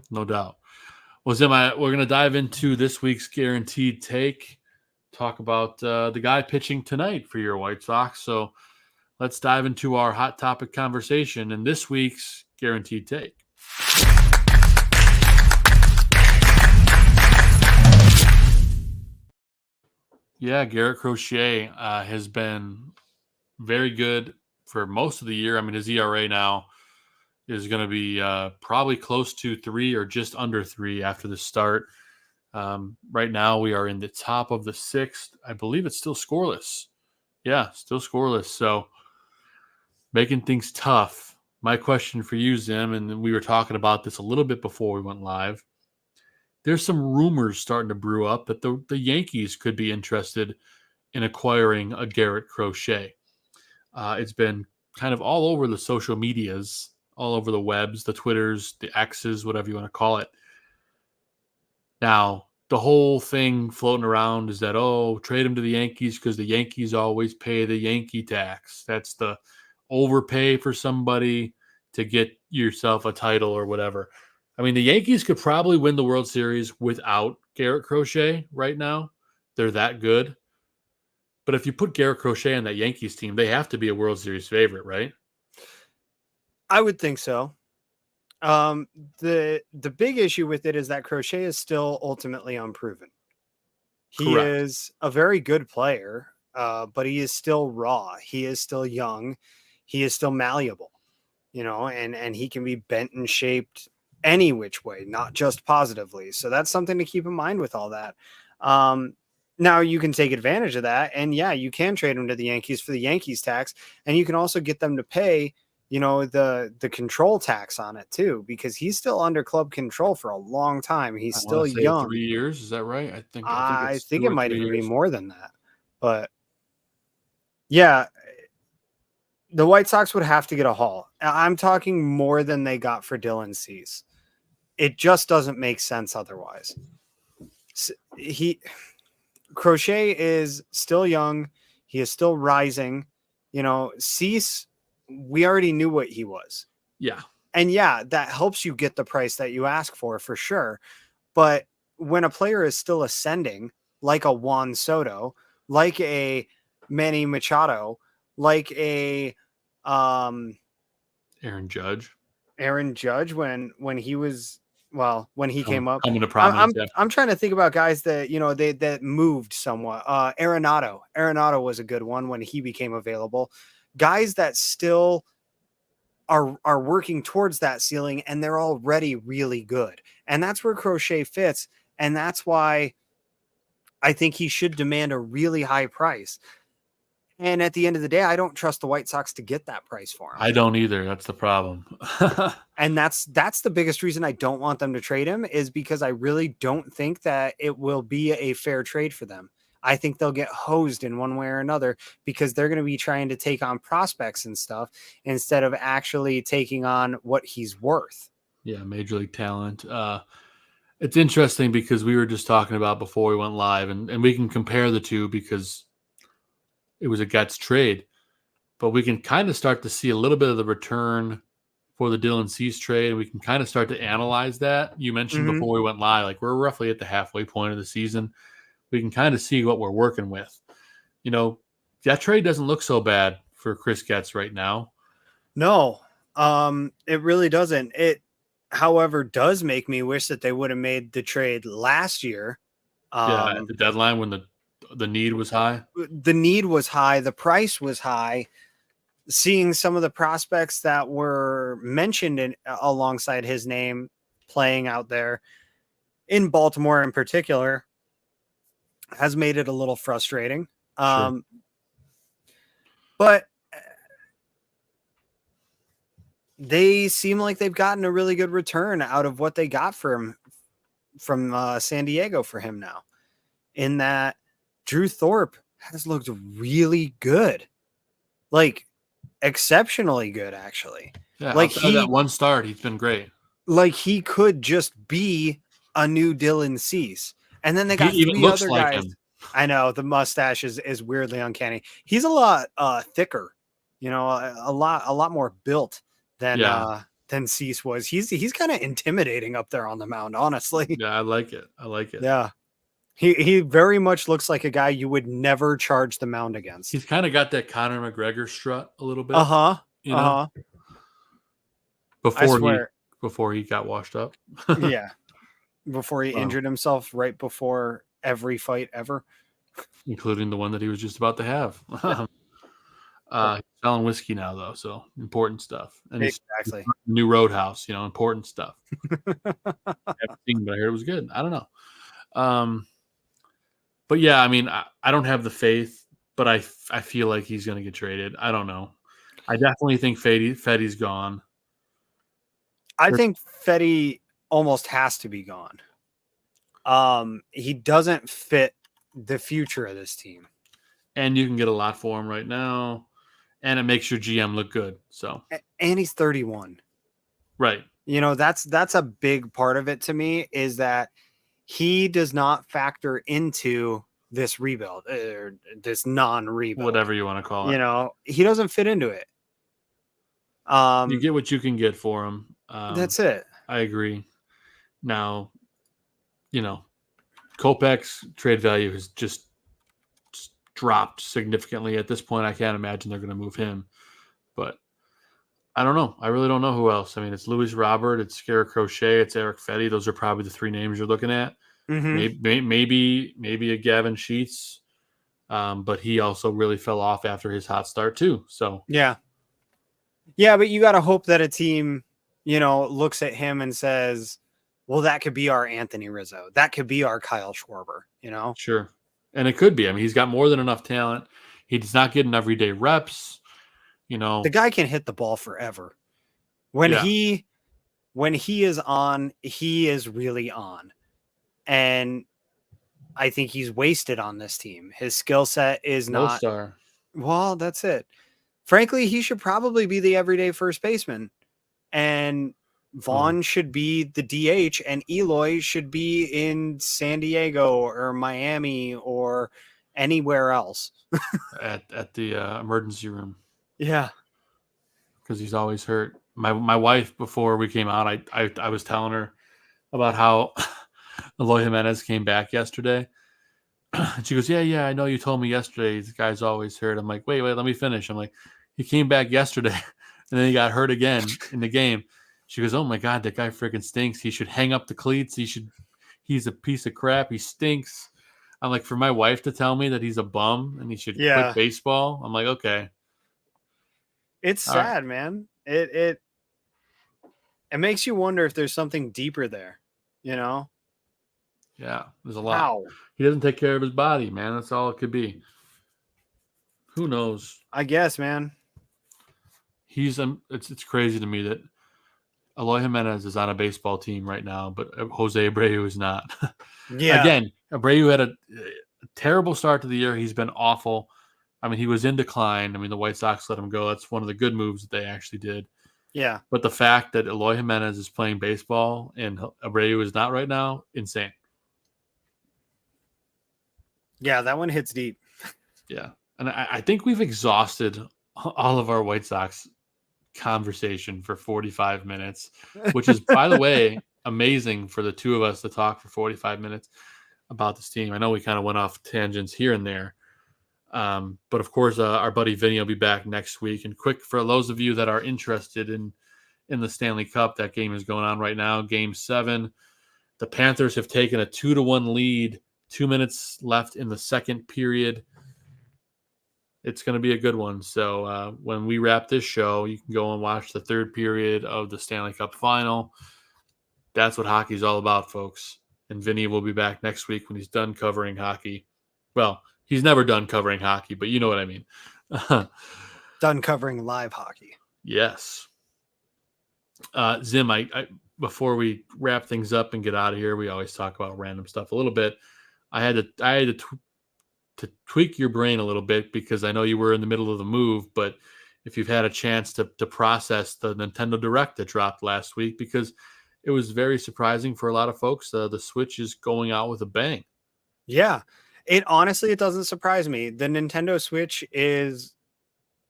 no doubt. Well, Zim, we're going to dive into this week's guaranteed take. talk about the guy pitching tonight for your White Sox. So let's dive into our hot topic conversation and this week's Guaranteed Take. Yeah, Garrett Crochet has been very good for most of the year. I mean, his ERA now is going to be probably close to 3 or just under 3 after the start. Right now, we are in the top of the 6th. I believe it's still scoreless. Yeah, still scoreless. So making things tough. My question for you, Zim, and we were talking about this a little bit before we went live. There's some rumors starting to brew up that the Yankees could be interested in acquiring a Garrett Crochet. It's been kind of all over the social medias, all over the webs, the Twitters, the X's, whatever you want to call it. Now, the whole thing floating around is that, trade him to the Yankees because the Yankees always pay the Yankee tax. That's the overpay for somebody to get yourself a title or whatever. I mean, the Yankees could probably win the World Series without Garrett Crochet right now. They're that good. But if you put Garrett Crochet on that Yankees team, they have to be a World Series favorite, right? I would think so. The big issue with it is that Crochet is still ultimately unproven. He Correct. is a very good player, but he is still raw. He is still young. He is still malleable, and he can be bent and shaped any which way, not just positively. So that's something to keep in mind with all that. Now you can take advantage of that, and yeah, you can trade him to the Yankees for the Yankees tax, and you can also get them to pay, the control tax on it too, because he's still under club control for a long time. He's still young. 3 years, is that right? I think it might even be years. more than that, but yeah, the White Sox would have to get a haul. I'm talking more than they got for Dylan Cease. It just doesn't make sense otherwise. Crochet is still young. He is still rising. Cease, we already knew what he was. Yeah. And yeah, that helps you get the price that you ask for sure. But when a player is still ascending, like a Juan Soto, like a Manny Machado, like a Aaron Judge, when he was, when he came up, coming to prominence. I'm trying to think about guys that, that moved somewhat. Arenado was a good one when he became available. Guys that still are working towards that ceiling, and they're already really good. And that's where Crochet fits. And that's why I think he should demand a really high price. And at the end of the day, I don't trust the White Sox to get that price for him. I don't either. That's the problem. And that's the biggest reason I don't want them to trade him, is because I really don't think that it will be a fair trade for them. I think they'll get hosed in one way or another, because they're going to be trying to take on prospects and stuff instead of actually taking on what he's worth. Yeah, major league talent. It's interesting because we were just talking about before we went live, and we can compare the two because it was a Gets trade, but we can kind of start to see a little bit of the return for the Dylan Cease trade. We can kind of start to analyze that. You mentioned before we went live, like we're roughly at the halfway point of the season. We can kind of see what we're working with. That trade doesn't look so bad for Chris Getz right now. No, it really doesn't. It, however, does make me wish that they would have made the trade last year. At the deadline when the need was high. The need was high. The price was high. Seeing some of the prospects that were mentioned alongside his name playing out there in Baltimore in particular has made it a little frustrating. Sure. But they seem like they've gotten a really good return out of what they got from San Diego for him now, in that Drew Thorpe has looked really good, like exceptionally good, actually. Yeah, like that one start, he's been great. Like he could just be a new Dylan Cease. And then they got three other guys. Him. I know the mustache is weirdly uncanny. He's a lot thicker, a lot more built than Cease was. He's kind of intimidating up there on the mound, honestly. Yeah, I like it. Yeah. He very much looks like a guy you would never charge the mound against. He's kind of got that Conor McGregor strut a little bit. You know, I swear. before he got washed up. Yeah. Before he injured himself right before every fight ever. Including the one that he was just about to have. Yeah. He's selling whiskey now, though, so important stuff. And Exactly. New Roadhouse, important stuff. I haven't seen, but I heard it was good. I don't know. But yeah, I mean, I don't have the faith, but I feel like he's going to get traded. I don't know. I definitely think Fetty's gone. I think Fetty almost has to be gone. He doesn't fit the future of this team. And you can get a lot for him right now, and it makes your GM look good. So, and he's 31. Right. That's a big part of it to me, is that he does not factor into this rebuild or this non-rebuild, whatever you want to call it. He doesn't fit into it. You get what you can get for him. That's it. I agree. Now, Kopech's trade value has just dropped significantly at this point. I can't imagine they're going to move him, but I don't know. I really don't know who else. I mean, it's Luis Robert, it's Garrett Crochet, it's Eric Fetty. Those are probably the three names you're looking at. Mm-hmm. Maybe a Gavin Sheets, but he also really fell off after his hot start too. So yeah, but you got to hope that a team, looks at him and says, well, that could be our Anthony Rizzo. That could be our Kyle Schwarber, Sure. And it could be. I mean, he's got more than enough talent. He's not getting everyday reps. The guy can hit the ball forever. When he is on, he is really on. And I think he's wasted on this team. His skill set is not. Star. Well, that's it. Frankly, he should probably be the everyday first baseman. And Vaughn should be the DH, and Eloy should be in San Diego or Miami or anywhere else. at the emergency room. Yeah. Because he's always hurt. My wife, before we came out, I was telling her about how Eloy Jimenez came back yesterday. And she goes, yeah, I know you told me yesterday the guy's always hurt. I'm like, wait, let me finish. I'm like, he came back yesterday and then he got hurt again in the game. She goes, oh my God, that guy freaking stinks. He should hang up the cleats. He's a piece of crap. He stinks. I'm like, for my wife to tell me that he's a bum and he should quit baseball. I'm like, okay. It's sad, man. It makes you wonder if there's something deeper there, Yeah, there's a lot. Wow. He doesn't take care of his body, man. That's all it could be. Who knows? I guess, man. It's crazy to me that Eloy Jimenez is on a baseball team right now, but Jose Abreu is not. Yeah. Again, Abreu had a terrible start to the year. He's been awful. I mean, he was in decline. I mean, the White Sox let him go. That's one of the good moves that they actually did. Yeah. But the fact that Eloy Jimenez is playing baseball and Abreu is not right now, insane. Yeah, that one hits deep. Yeah. And I think we've exhausted all of our White Sox conversation for 45 minutes, which is, by the way, amazing for the two of us to talk for 45 minutes about this team. I know we kind of went off tangents here and there. But of course, our buddy Vinny will be back next week. And quick, for those of you that are interested in the Stanley Cup, that game is going on right now. Game 7. The Panthers have taken a 2-1 lead. 2 minutes left in the second period. It's going to be a good one. So when we wrap this show, you can go and watch the third period of the Stanley Cup final. That's what hockey's all about, folks. And Vinny will be back next week when he's done covering hockey. Well, he's never done covering hockey, but you know what I mean. Done covering live hockey. Yes. Zim, I before we wrap things up and get out of here, we always talk about random stuff a little bit. I had to tweak your brain a little bit because I know you were in the middle of the move, but if you've had a chance to process the Nintendo Direct that dropped last week, because it was very surprising for a lot of folks, the Switch is going out with a bang. Yeah. It doesn't surprise me. The Nintendo Switch is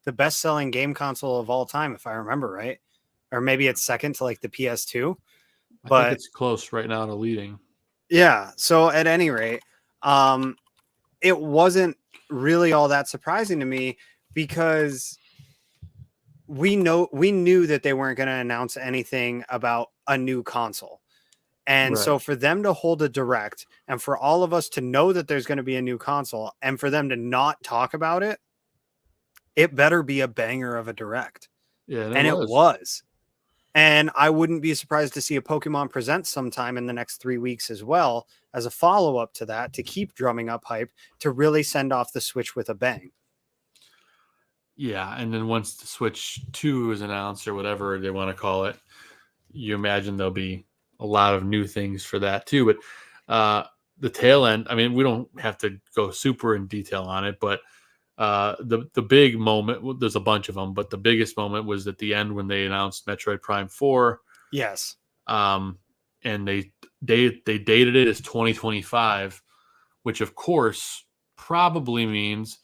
the best-selling game console of all time, if I remember right. Or maybe it's second to like the PS2. I think it's close right now to leading. Yeah. So at any rate, it wasn't really all that surprising to me because we knew that they weren't going to announce anything about a new console. And Right. so for them to hold a direct and for all of us to know that there's going to be a new console and for them to not talk about it, it better be a banger of a direct. Yeah, And it was. was. And I wouldn't be surprised to see a Pokemon Presents sometime in the next 3 weeks as well as a follow-up to that to keep drumming up hype to really send off the Switch with a bang. Yeah, and then once the Switch 2 is announced or whatever they want to call it, you imagine there'll be a lot of new things for that too. But the tail end, I mean, we don't have to go super in detail on it, but the big moment, well, there's a bunch of them, but the biggest moment was at the end when they announced Metroid Prime 4. Yes. And they dated it as 2025, which of course probably means,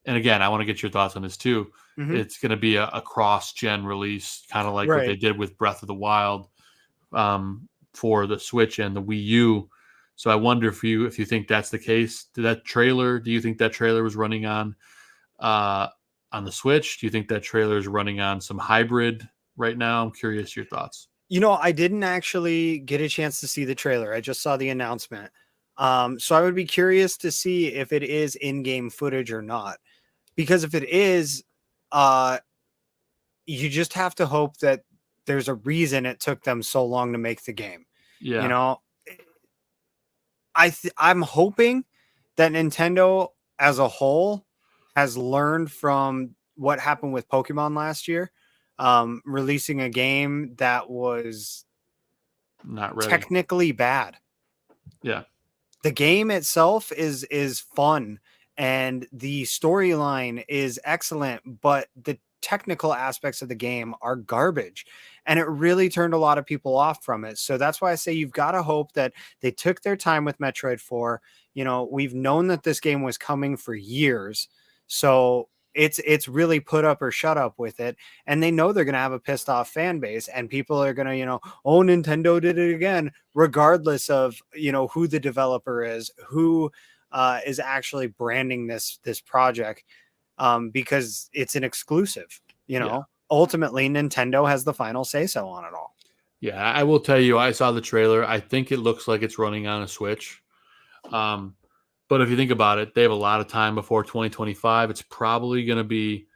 and again, I want to get your thoughts on this too. Mm-hmm. It's going to be a cross-gen release, kind of like what they did with Breath of the Wild for the Switch and the Wii U. So I wonder if you think that's the case. Do you think that trailer was running on the Switch? Do you think that trailer is running on some hybrid right now? I'm curious your thoughts. I didn't actually get a chance to see the trailer. I just saw the announcement. So I would be curious to see if it is in-game footage or not. Because if it is, you just have to hope that there's a reason it took them so long to make the game. Yeah. I'm hoping that Nintendo as a whole has learned from what happened with Pokemon last year, releasing a game that was not ready. Technically bad. Yeah. The game itself is fun and the storyline is excellent, but the technical aspects of the game are garbage. And it really turned a lot of people off from it. So that's why I say you've got to hope that they took their time with Metroid 4. We've known that this game was coming for years. So it's really put up or shut up with it. And they know they're going to have a pissed off fan base and people are going to, oh, Nintendo did it again, regardless of, who the developer is, who is actually branding this project. Because it's an exclusive, ultimately Nintendo has the final say so on it all. Yeah, I will tell you, I saw the trailer. I think it looks like it's running on a Switch. But if you think about it, they have a lot of time before 2025. It's probably going to be,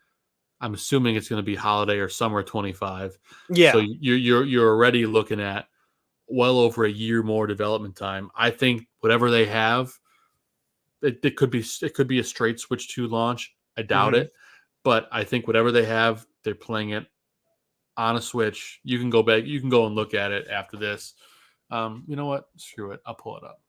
I'm assuming it's going to be holiday or summer 25. Yeah. So you're already looking at well over a year more development time. I think whatever they have, it could be a straight Switch 2 launch. I doubt it, but I think whatever they have, they're playing it on a Switch. You can go back, you can go and look at it after this. You know what? Screw it. I'll pull it up.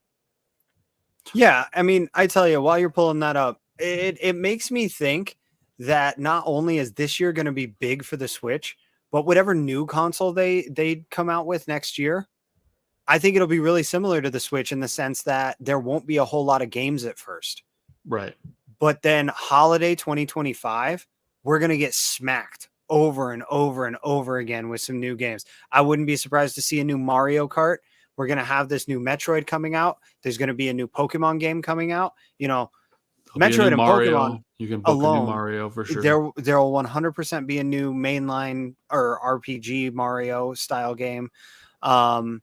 Yeah, I mean, I tell you, while you're pulling that up, it makes me think that not only is this year going to be big for the Switch, but whatever new console they come out with next year, I think it'll be really similar to the Switch in the sense that there won't be a whole lot of games at first. Right. But then holiday 2025, we're going to get smacked over and over and over again with some new games. I wouldn't be surprised to see a new Mario Kart. We're going to have this new Metroid coming out. There's going to be a new Pokemon game coming out. Metroid and Mario. Pokemon You can book alone, a new Mario for sure. There will 100% be a new mainline or RPG Mario style game. So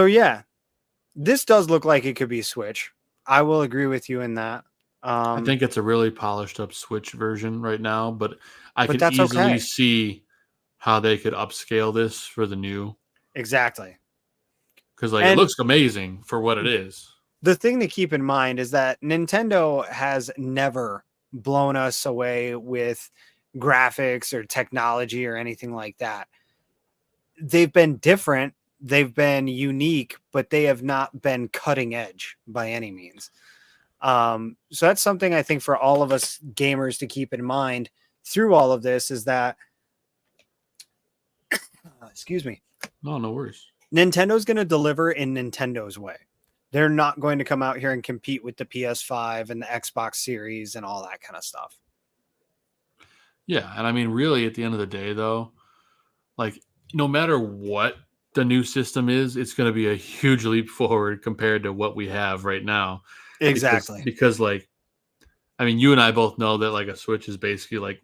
yeah, this does look like it could be Switch. I will agree with you in that. I think it's a really polished up Switch version right now, but I could easily see how they could upscale this for the new. Exactly. Because it looks amazing for what it is. The thing to keep in mind is that Nintendo has never blown us away with graphics or technology or anything like that. They've been different. They've been unique, but they have not been cutting edge by any means. So that's something I think for all of us gamers to keep in mind through all of this is that, excuse me. No worries. Nintendo's going to deliver in Nintendo's way. They're not going to come out here and compete with the PS5 and the Xbox Series and all that kind of stuff. Yeah. And I mean, really at the end of the day though, no matter what the new system is, it's going to be a huge leap forward compared to what we have right now. Exactly. Because like, I mean, you and I both know that like a Switch is basically like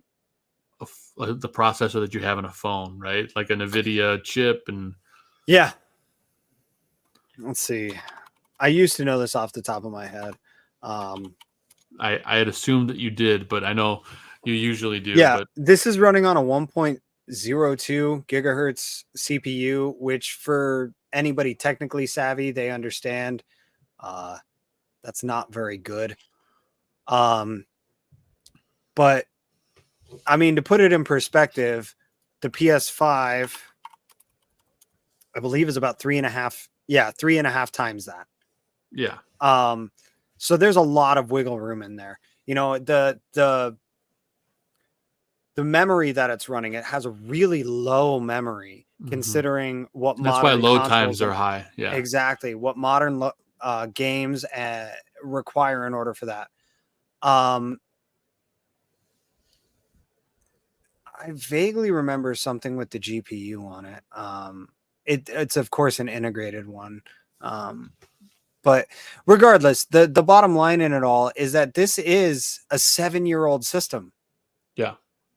the processor that you have in a phone, right? Like a NVIDIA chip. And yeah. Let's see. I used to know this off the top of my head. I had assumed that you did, but I know you usually do. Yeah, but this is running on a 1.02 gigahertz CPU, which for anybody technically savvy, they understand that's not very good. But I mean, to put it in perspective, the PS5, I believe, is about 3.5. Yeah, 3.5 times that. yeah. So there's a lot of wiggle room in there. You know, the memory that it's running, it has a really low memory considering what That's why modern load consoles times are high. Yeah, exactly what modern games require in order for that. I vaguely remember something with the GPU on it. It's of course an integrated one. But regardless, the bottom line in it all is that this is a 7-year-old system. yeah.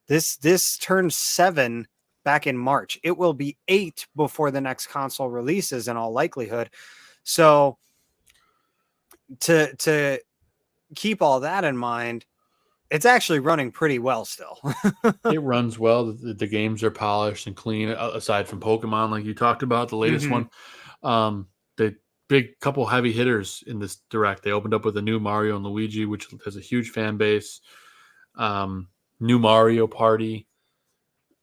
This turned 7 back in March. It will be 8 before the next console releases in all likelihood. So to keep all that in mind, it's actually running pretty well still. It runs well. The games are polished and clean, aside from Pokemon, like you talked about, the latest one. The big couple heavy hitters in this direct. They opened up with a new Mario and Luigi, which has a huge fan base. New Mario Party.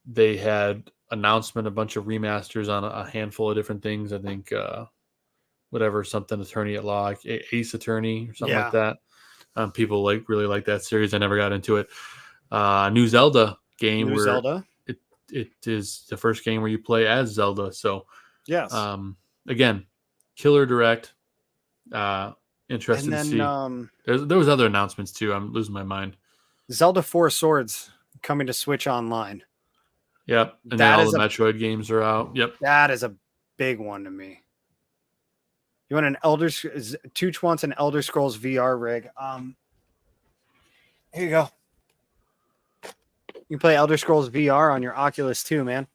They had announcement, a bunch of remasters on a handful of different things. I think something Attorney at Law, Ace Attorney or something like that. People really like that series. I never got into it. New Zelda game. Zelda. It is the first game where you play as Zelda. So yes. Again, killer direct. Interesting to see. There was other announcements too. I'm losing my mind. Zelda 4 Swords coming to Switch Online. Yep. And then all the Metroid games are out. Yep. That is a big one to me. You want Tooch wants an Elder Scrolls VR rig. Here you go. You can play Elder Scrolls VR on your Oculus too, man.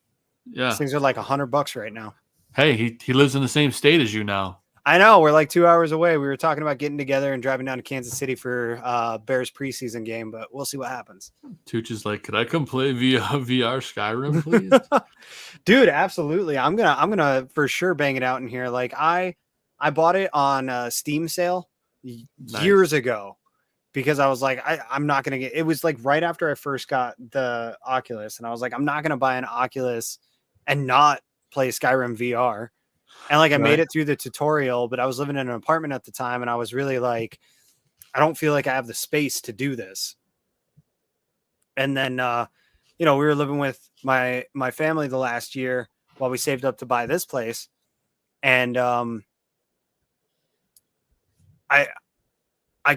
Yeah. These things are like $100 right now. Hey, he lives in the same state as you now. I know. We're like 2 hours away. We were talking about getting together and driving down to Kansas City for Bears preseason game, but we'll see what happens. Tooch is like, could I come play VR Skyrim, please? Dude, absolutely. I'm gonna for sure bang it out in here. Like I bought it on a Steam sale years ago because I was like, I'm not gonna get. It was like right after I first got the Oculus, and I was like, I'm not gonna buy an Oculus and not play Skyrim VR. And like I made it through the tutorial, but I was living in an apartment at the time, and I was really like, I don't feel like I have the space to do this. And then, we were living with my family the last year while we saved up to buy this place, and I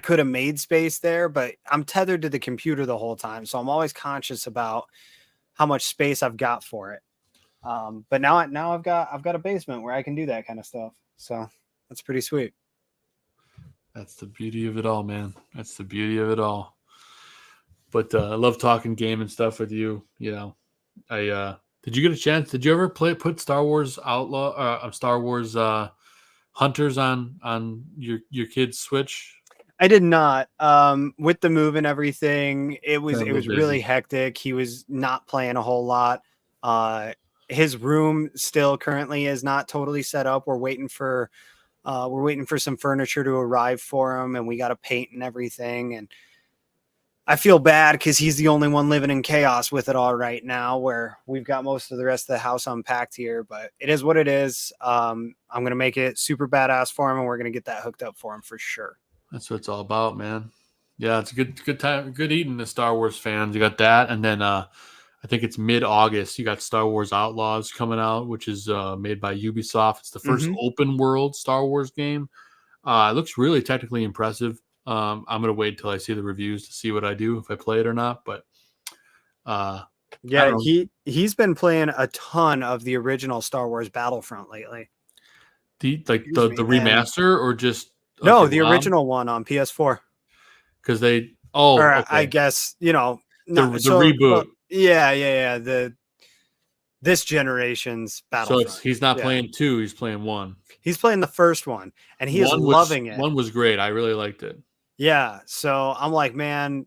could have made space there, but I'm tethered to the computer the whole time, so I'm always conscious about how much space I've got for it. But now I've got a basement where I can do that kind of stuff. So that's pretty sweet. That's the beauty of it all, man. That's the beauty of it all. But I love talking game and stuff with you. You know, did you get a chance? Did you ever put Star Wars Star Wars Hunters on your kid's Switch? I did not. With the move and everything, it was busy. really hectic. He was not playing a whole lot. His room still currently is not totally set up. We're waiting for some furniture to arrive for him, and we got to paint and everything. And I feel bad because he's the only one living in chaos with it all right now, where we've got most of the rest of the house unpacked here, but it is what it is. I'm going to make it super badass for him, and we're going to get that hooked up for him for sure. That's what it's all about, man. Yeah, it's a good time, good eating, the Star Wars fans. You got that, and then I think it's mid-August. You got Star Wars Outlaws coming out, which is made by Ubisoft. It's the first open world Star Wars game. It looks really technically impressive. I'm going to wait until I see the reviews to see what I do, if I play it or not. But Yeah, he's been playing a ton of the original Star Wars Battlefront lately. The Excuse me, remaster or just no, the original one on PS4. Because they Or I okay. guess, The not so reboot. yeah. This generation's So Battlefront. he's not Yeah. playing 2, he's playing 1. He's playing the first one and he is loving it. 1 was great. I really liked it. Yeah. So I'm like, man,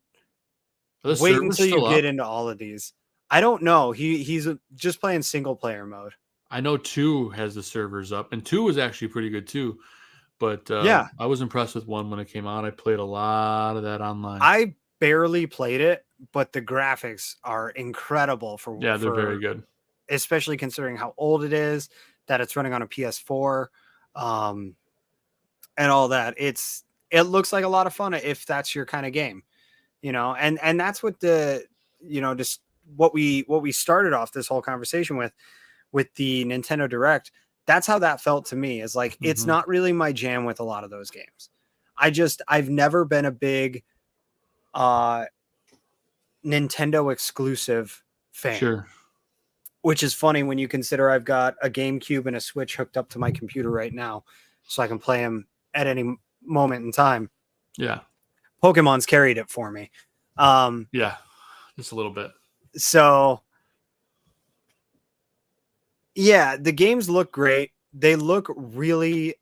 Are the wait servers until you still get up? into all of these. I don't know. He's just playing single player mode. I know 2 has the servers up, and 2 was actually pretty good too. But Yeah. I was impressed with 1 when it came out. I played a lot of that online. I barely played it, but the graphics are incredible they're very good. Especially considering how old it is, that it's running on a PS4, and all that. It looks like a lot of fun if that's your kind of game, and that's what just what we started off this whole conversation with the Nintendo Direct. That's how that felt to me, is like, it's not really my jam with a lot of those games. I've never been a big Nintendo exclusive fan. Sure. Which is funny when you consider I've got a GameCube and a Switch hooked up to my computer right now, so I can play them at any moment in time. Yeah. Pokemon's carried it for me. Yeah, just a little bit. So, yeah, the games look great. They look really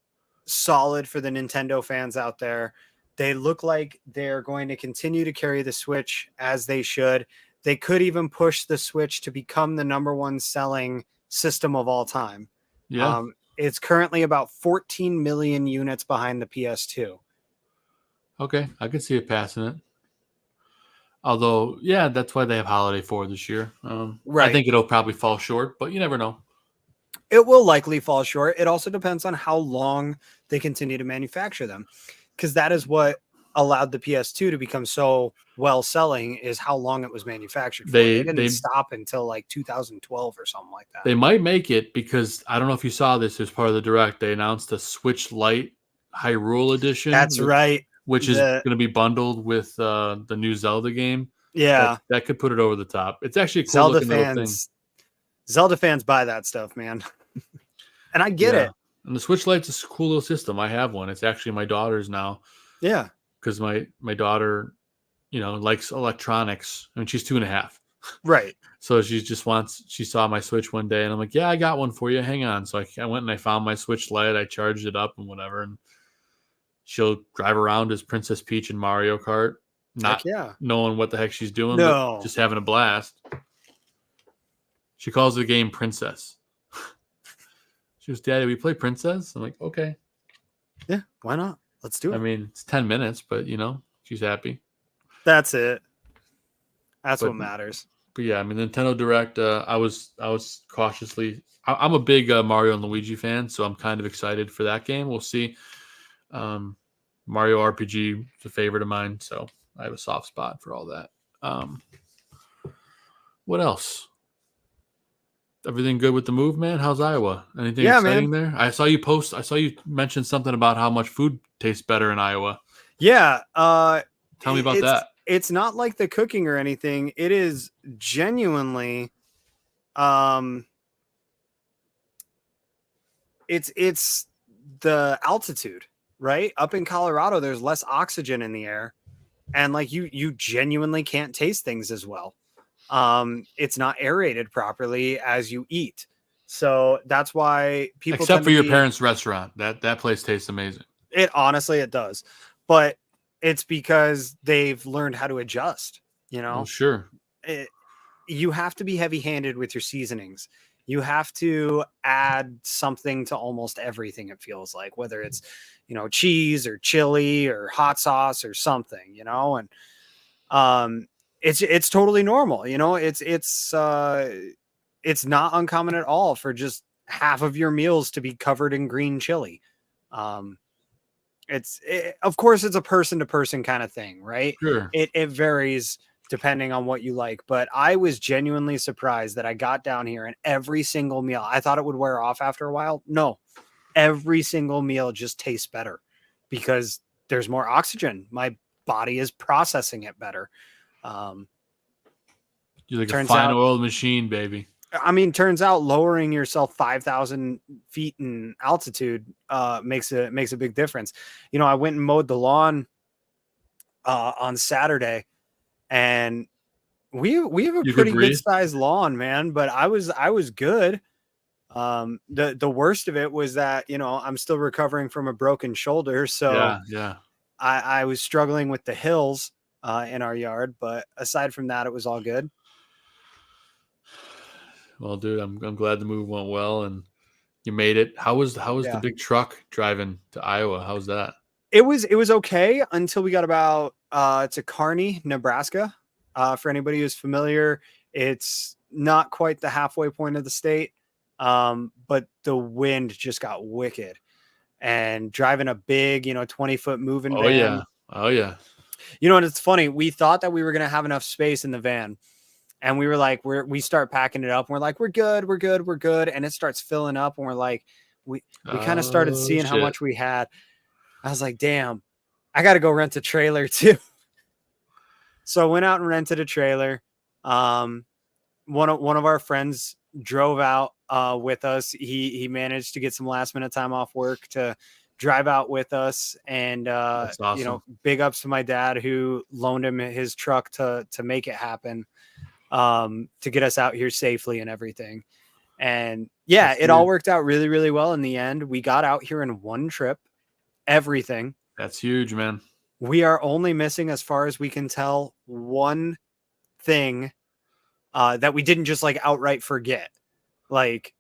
solid for the Nintendo fans out there. They look like they're going to continue to carry the Switch as they should. They could even push the Switch to become the #1 selling system of all time. Yeah. It's currently about 14 million units behind the PS2. Okay, I could see it passing it. Although, yeah, that's why they have Holiday 4 this year. Right. I think it'll probably fall short, but you never know. It will likely fall short. It also depends on how long they continue to manufacture them, because that is what allowed the PS2 to become so well selling, is how long it was manufactured for. They didn't stop until like 2012 or something like that. They might make it, because I don't know if you saw this as part of the Direct. They announced a Switch Lite Hyrule Edition. That's right. Which is going to be bundled with the new Zelda game. Yeah. That could put it over the top. It's actually a cool looking little thing. Zelda fans buy that stuff, man. And I get it. And the Switch Lite's a cool little system. I have one. It's actually my daughter's now. Yeah. Because my daughter, likes electronics. I mean, she's 2.5. Right. So she saw my Switch one day, and I'm like, yeah, I got one for you. Hang on. So I went and I found my Switch Lite. I charged it up and whatever. And she'll drive around as Princess Peach in Mario Kart, not knowing what the heck she's doing, but just having a blast. She calls the game Princess. She goes, Daddy, we play Princess? I'm like, okay. Yeah, why not? Let's do it. I mean, it's 10 minutes, but, she's happy. That's it. That's what matters. But, yeah, I mean, Nintendo Direct, I was cautiously... I'm a big Mario and Luigi fan, so I'm kind of excited for that game. We'll see. Mario RPG is a favorite of mine, so I have a soft spot for all that. What else? Everything good with the move, man? How's Iowa? Anything exciting there? I saw you mention something about how much food tastes better in Iowa. Yeah. Tell me about that. It's not like the cooking or anything. It is genuinely it's the altitude, right? Up in Colorado, there's less oxygen in the air, and like you genuinely can't taste things as well. It's not aerated properly as you eat. So that's why people, except for your parents' restaurant, that place tastes amazing. It honestly, it does, but it's because they've learned how to adjust, Oh, sure. You have to be heavy-handed with your seasonings. You have to add something to almost everything. It feels like, whether it's, cheese or chili or hot sauce or something, and, it's totally normal. It's not uncommon at all for just half of your meals to be covered in green chili. Of course, it's a person to person kind of thing, right? Sure. It varies depending on what you like, but I was genuinely surprised that I got down here and every single meal, I thought it would wear off after a while. No, every single meal just tastes better because there's more oxygen. My body is processing it better. You're like Turns a fine out- oiled machine, baby. I mean, turns out lowering yourself 5,000 feet in altitude makes a big difference. You know, I went and mowed the lawn on Saturday, and we have a You could pretty good breathe? sized lawn, man. But I was good. The worst of it was that, you know, I'm still recovering from a broken shoulder, so Yeah. I was struggling with the hills in our yard. But aside from that, it was all good. Well, dude, I'm glad the move went well and you made it. How was Yeah. the big truck driving to Iowa? How's that? It was okay until we got about to Kearney, Nebraska. For anybody who's familiar, it's not quite the halfway point of the state, but the wind just got wicked. And driving a big, 20-foot moving Oh van. yeah. You know, and it's funny. We thought that we were gonna have enough space in the van, and we were like, we start packing it up, and we're like, we're good, and it starts filling up, and we're like, we kind of started seeing how shit. much we had. I was like, damn, I got to go rent a trailer too. So I went out and rented a trailer. One of our friends drove out with us. He managed to get some last minute time off work to drive out with us. And, That's awesome. big ups to my dad who loaned him his truck to make it happen, to get us out here safely and everything. And yeah, That's it all huge. worked out really, really well in the end. We got out here in one trip. Everything. That's huge, man. We are only missing, as far as we can tell, one thing that we didn't just like outright forget. Like,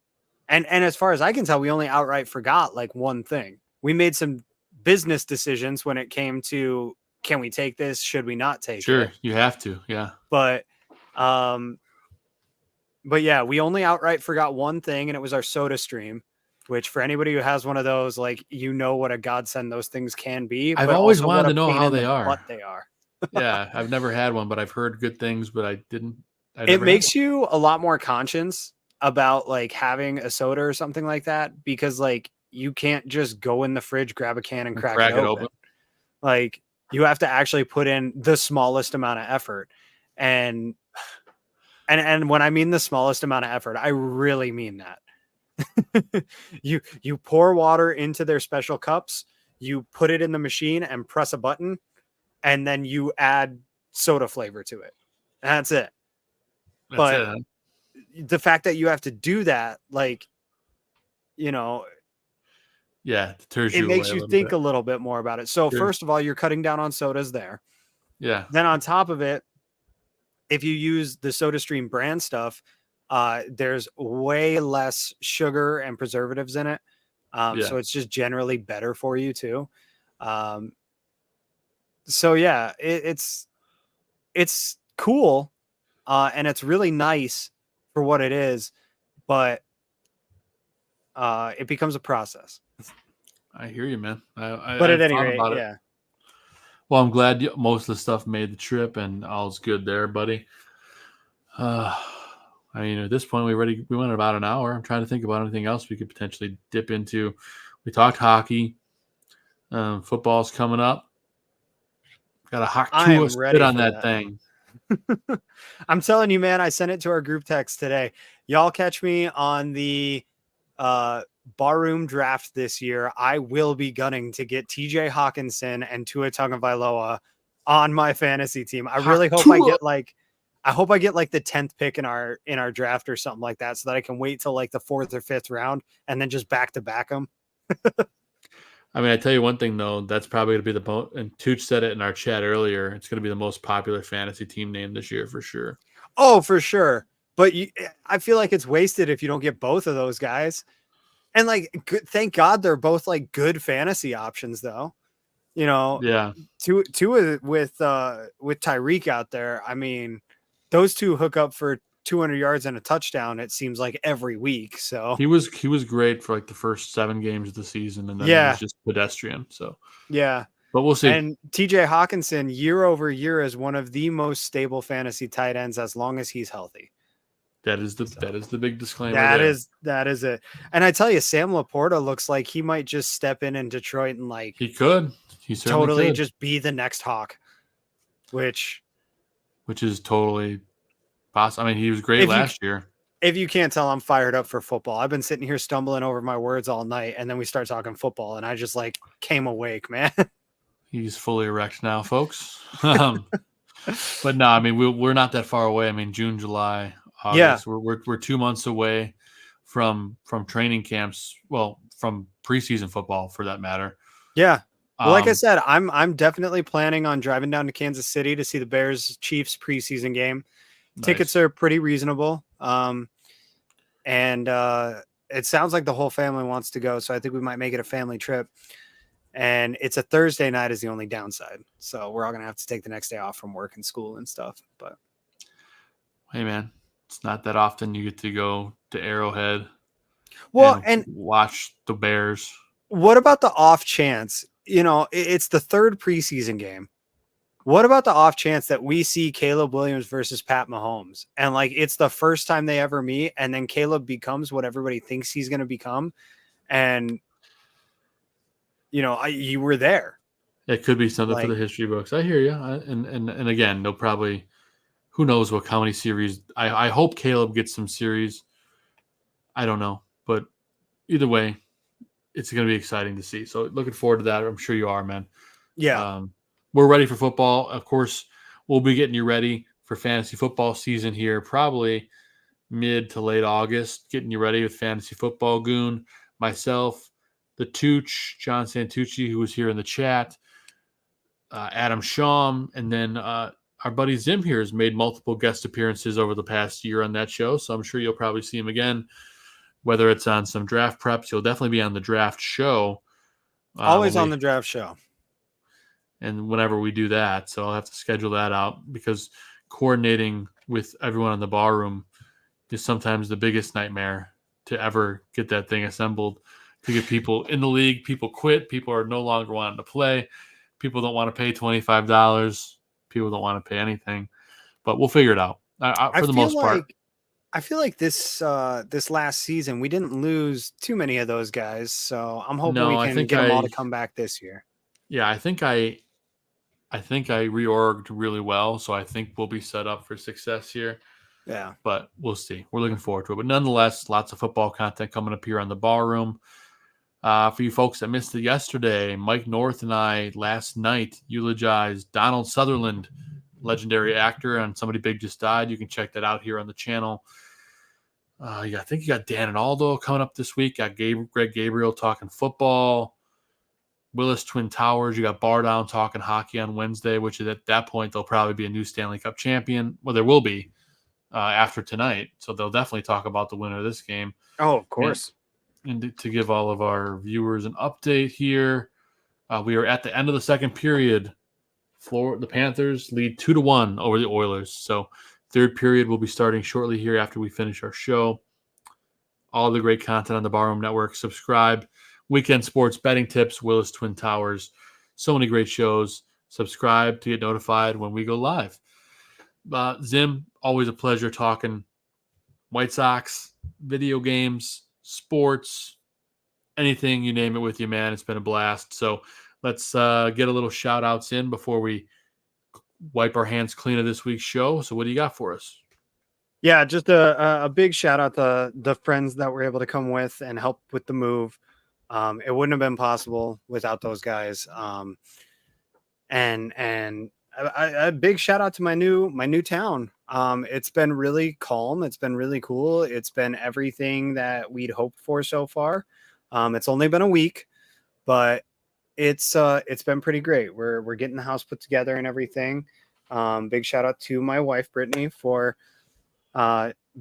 and as far as I can tell, we only outright forgot like one thing. We made some business decisions when it came to, can we take this? Should we not take it? Sure, you have to. Yeah. But yeah, we only outright forgot one thing, and it was our Soda Stream. Which, for anybody who has one of those, like, you know what a godsend those things can be. I've but always also wanted what a to know pain how in they the are. butt they are. Yeah, I've never had one, but I've heard good things, but I didn't. It makes you a lot more conscious about like having a soda or something like that, because like you can't just go in the fridge, grab a can and crack it open. Like you have to actually put in the smallest amount of effort. And when I mean the smallest amount of effort, I really mean that. you pour water into their special cups, you put it in the machine and press a button, and then you add soda flavor to it. That's it. But the fact that you have to do that, like, yeah, it makes you think a little bit more about it. So first of all, you're cutting down on sodas there. Yeah. Then on top of it, if you use the SodaStream brand stuff, there's way less sugar and preservatives in it. So it's just generally better for you too. So yeah, it's cool. And it's really nice for what it is, but it becomes a process. I hear you, man. But at any rate, yeah. Well, I'm glad most of the stuff made the trip and all's good there, buddy. I mean, at this point, we went about an hour. I'm trying to think about anything else we could potentially dip into. We talked hockey. Football's coming up. Got a hot spit on that thing. I'm telling you, man, I sent it to our group text today. Y'all catch me on the barroom draft this year. I will be gunning to get TJ Hawkinson and Tua Tagovailoa on my fantasy team. I really hope I get like the 10th pick in our draft or something like that, so that I can wait till like the 4th or 5th round and then just back to back them. I mean, I tell you one thing though, that's probably going to be the most, and Tooch said it in our chat earlier, it's going to be the most popular fantasy team name this year for sure. Oh, for sure. But I feel like it's wasted if you don't get both of those guys. And like, thank God they're both like good fantasy options though. Yeah. Tua with Tyreek out there. I mean, those two hook up for 200 yards and a touchdown, it seems like every week. So he was great for like the first 7 games of the season, and then he was just pedestrian. So yeah, but we'll see. And TJ Hawkinson year over year is one of the most stable fantasy tight ends as long as he's healthy. That is the big disclaimer. That is it. And I tell you, Sam Laporta looks like he might just step in Detroit and like he totally could just be the next Hawk, which is totally I mean, he was great last year. If you can't tell, I'm fired up for football. I've been sitting here stumbling over my words all night, and then we start talking football, and I just like came awake, man. He's fully erect now, folks. But no, I mean, we're not that far away. I mean, June, July, August. Yeah. We're 2 months away from training camps. Well, from preseason football, for that matter. Yeah. Well, like I said, I'm definitely planning on driving down to Kansas City to see the Bears Chiefs preseason game. Nice. Tickets are pretty reasonable. And it sounds like the whole family wants to go. So I think we might make it a family trip. And it's a Thursday night is the only downside. So we're all going to have to take the next day off from work and school and stuff. But hey, man, it's not that often you get to go to Arrowhead. Well, and watch the Bears. What about the off chance? You know, it's the third preseason game. What about the off chance that we see Caleb Williams versus Pat Mahomes, and like it's the first time they ever meet, and then Caleb becomes what everybody thinks he's going to become, and you know, you were there. It could be something for the history books. I hear you, and again, they'll probably, who knows how many series. I hope Caleb gets some series. I don't know, but either way, it's going to be exciting to see. So looking forward to that. I'm sure you are, man. Yeah. We're ready for football. Of course, we'll be getting you ready for fantasy football season here, probably mid to late August, getting you ready with Fantasy Football Goon, myself, the Tooch, John Santucci, who was here in the chat, Adam Shawm, and then our buddy Zim here has made multiple guest appearances over the past year on that show, so I'm sure you'll probably see him again, whether it's on some draft preps. He'll definitely be on the draft show. Always on the draft show. And whenever we do that, so I'll have to schedule that out, because coordinating with everyone in the bar room is sometimes the biggest nightmare to ever get that thing assembled, to get people in the league. People quit. People are no longer wanting to play. People don't want to pay $25. People don't want to pay anything, but we'll figure it out for the most part. I feel like this last season we didn't lose too many of those guys, so I'm hoping we can get them all to come back this year. Yeah, I think I reorged really well, so I think we'll be set up for success here. Yeah, but we'll see. We're looking forward to it. But nonetheless, lots of football content coming up here on the Bar Room. For you folks that missed it yesterday, Mike North and I last night eulogized Donald Sutherland, legendary actor, and somebody big just died. You can check that out here on the channel. I think you got Dan and Aldo coming up this week. Got Greg Gabriel talking football. Willis Twin Towers. You got Bar Down talking hockey on Wednesday, which is at that point they'll probably be a new Stanley Cup champion. Well, there will be after tonight, so they'll definitely talk about the winner of this game. Oh, of course. And to give all of our viewers an update here, we are at the end of the second period. The Panthers lead 2-1 over the Oilers. So third period will be starting shortly here after we finish our show. All the great content on the Barroom Network. Subscribe. Weekend sports betting tips, Willis Twin Towers. So many great shows. Subscribe to get notified when we go live. Zim, always a pleasure talking White Sox, video games, sports, anything, you name it with you, man. It's been a blast. So let's get a little shout outs in before we wipe our hands clean of this week's show. So what do you got for us? Yeah, just a big shout out to the friends that were able to come with and help with the move. It wouldn't have been possible without those guys. And a big shout out to my new town. It's been really calm. It's been really cool. It's been everything that we'd hoped for so far. It's only been a week, but it's been pretty great. We're getting the house put together and everything. Big shout out to my wife, Brittany, for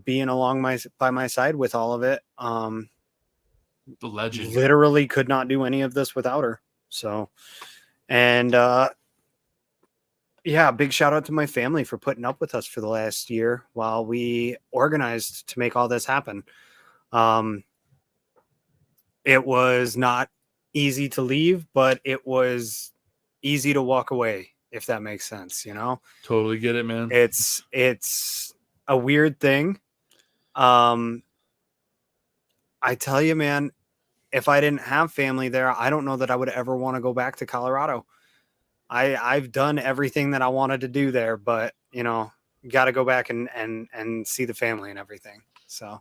being along by my side with all of it. The legend. Literally could not do any of this without her. So, and yeah, big shout out to my family for putting up with us for the last year while we organized to make all this happen. It was not easy to leave, but it was easy to walk away, if that makes sense, you know? Totally get it, man. It's a weird thing. I tell you, man, if I didn't have family there, I don't know that I would ever want to go back to Colorado. I've done everything that I wanted to do there, but you know, got to go back and see the family and everything. So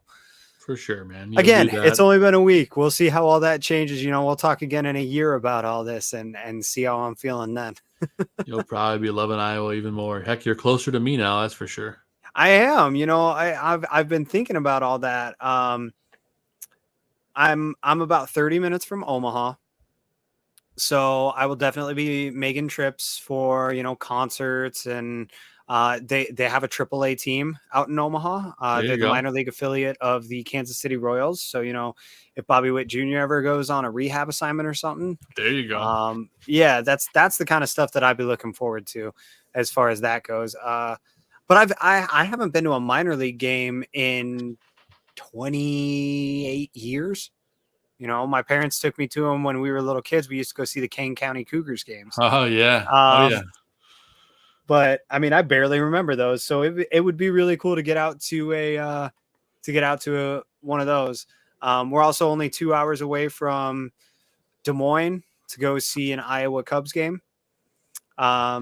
For sure, man. You'll again, do it's that. only been a week. We'll see how all that changes. We'll talk again in a year about all this and see how I'm feeling then. You'll probably be loving Iowa even more. Heck, you're closer to me now, that's for sure. I am, I've been thinking about all that. I'm about 30 minutes from Omaha. So I will definitely be making trips for, concerts, and they have a AAA team out in Omaha. There you They're the go. minor league affiliate of the Kansas City Royals. So, if Bobby Witt Jr. ever goes on a rehab assignment or something, There you go. yeah, that's the kind of stuff that I'd be looking forward to as far as that goes. But I haven't been to a minor league game in 28 years. My parents took me to them when we were little kids. We used to go see the Kane County Cougars games. Oh yeah. Um, Yeah. But I mean, I barely remember those. So it would be really cool to get out to one of those. We're also only 2 hours away from Des Moines to go see an Iowa Cubs game. There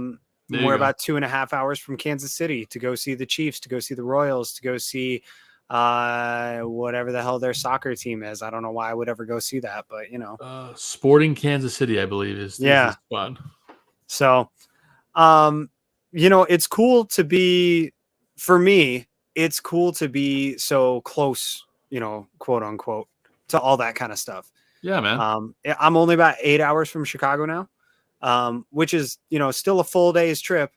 you We're go. about 2.5 hours from Kansas City to go see the Chiefs, to go see the Royals, to go see whatever the hell their soccer team is. I don't know why I would ever go see that, but Sporting Kansas City, I believe, is Yeah. the spot. So, it's cool to be, for me, it's cool to be so close, quote unquote, to all that kind of stuff. Yeah, man. I'm only about 8 hours from Chicago now, which is, still a full day's trip.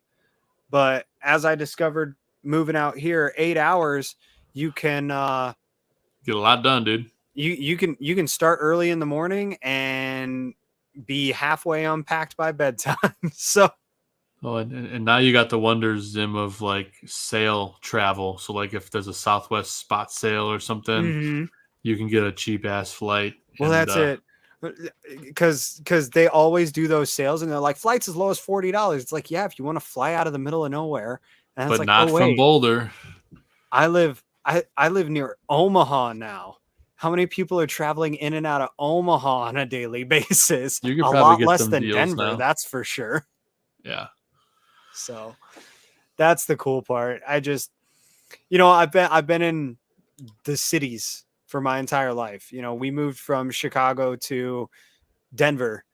But as I discovered moving out here, 8 hours, you can Get a lot done, dude. you can start early in the morning and be halfway unpacked by bedtime. So Oh, and now you got the wonders, Zim, of like sail travel. So like if there's a Southwest spot sale or something, you can get a cheap ass flight. Well, and, that's it. Because they always do those sales, and they're like flights as low as $40. It's like, yeah, if you want to fly out of the middle of nowhere, and But it's like, not oh from wait, Boulder. I live near Omaha now. How many people are traveling in and out of Omaha on a daily basis? You could A probably lot get less some than deals Denver, now. that's for sure. Yeah. So that's the cool part. I just, I've been in the cities for my entire life. We moved from Chicago to Denver,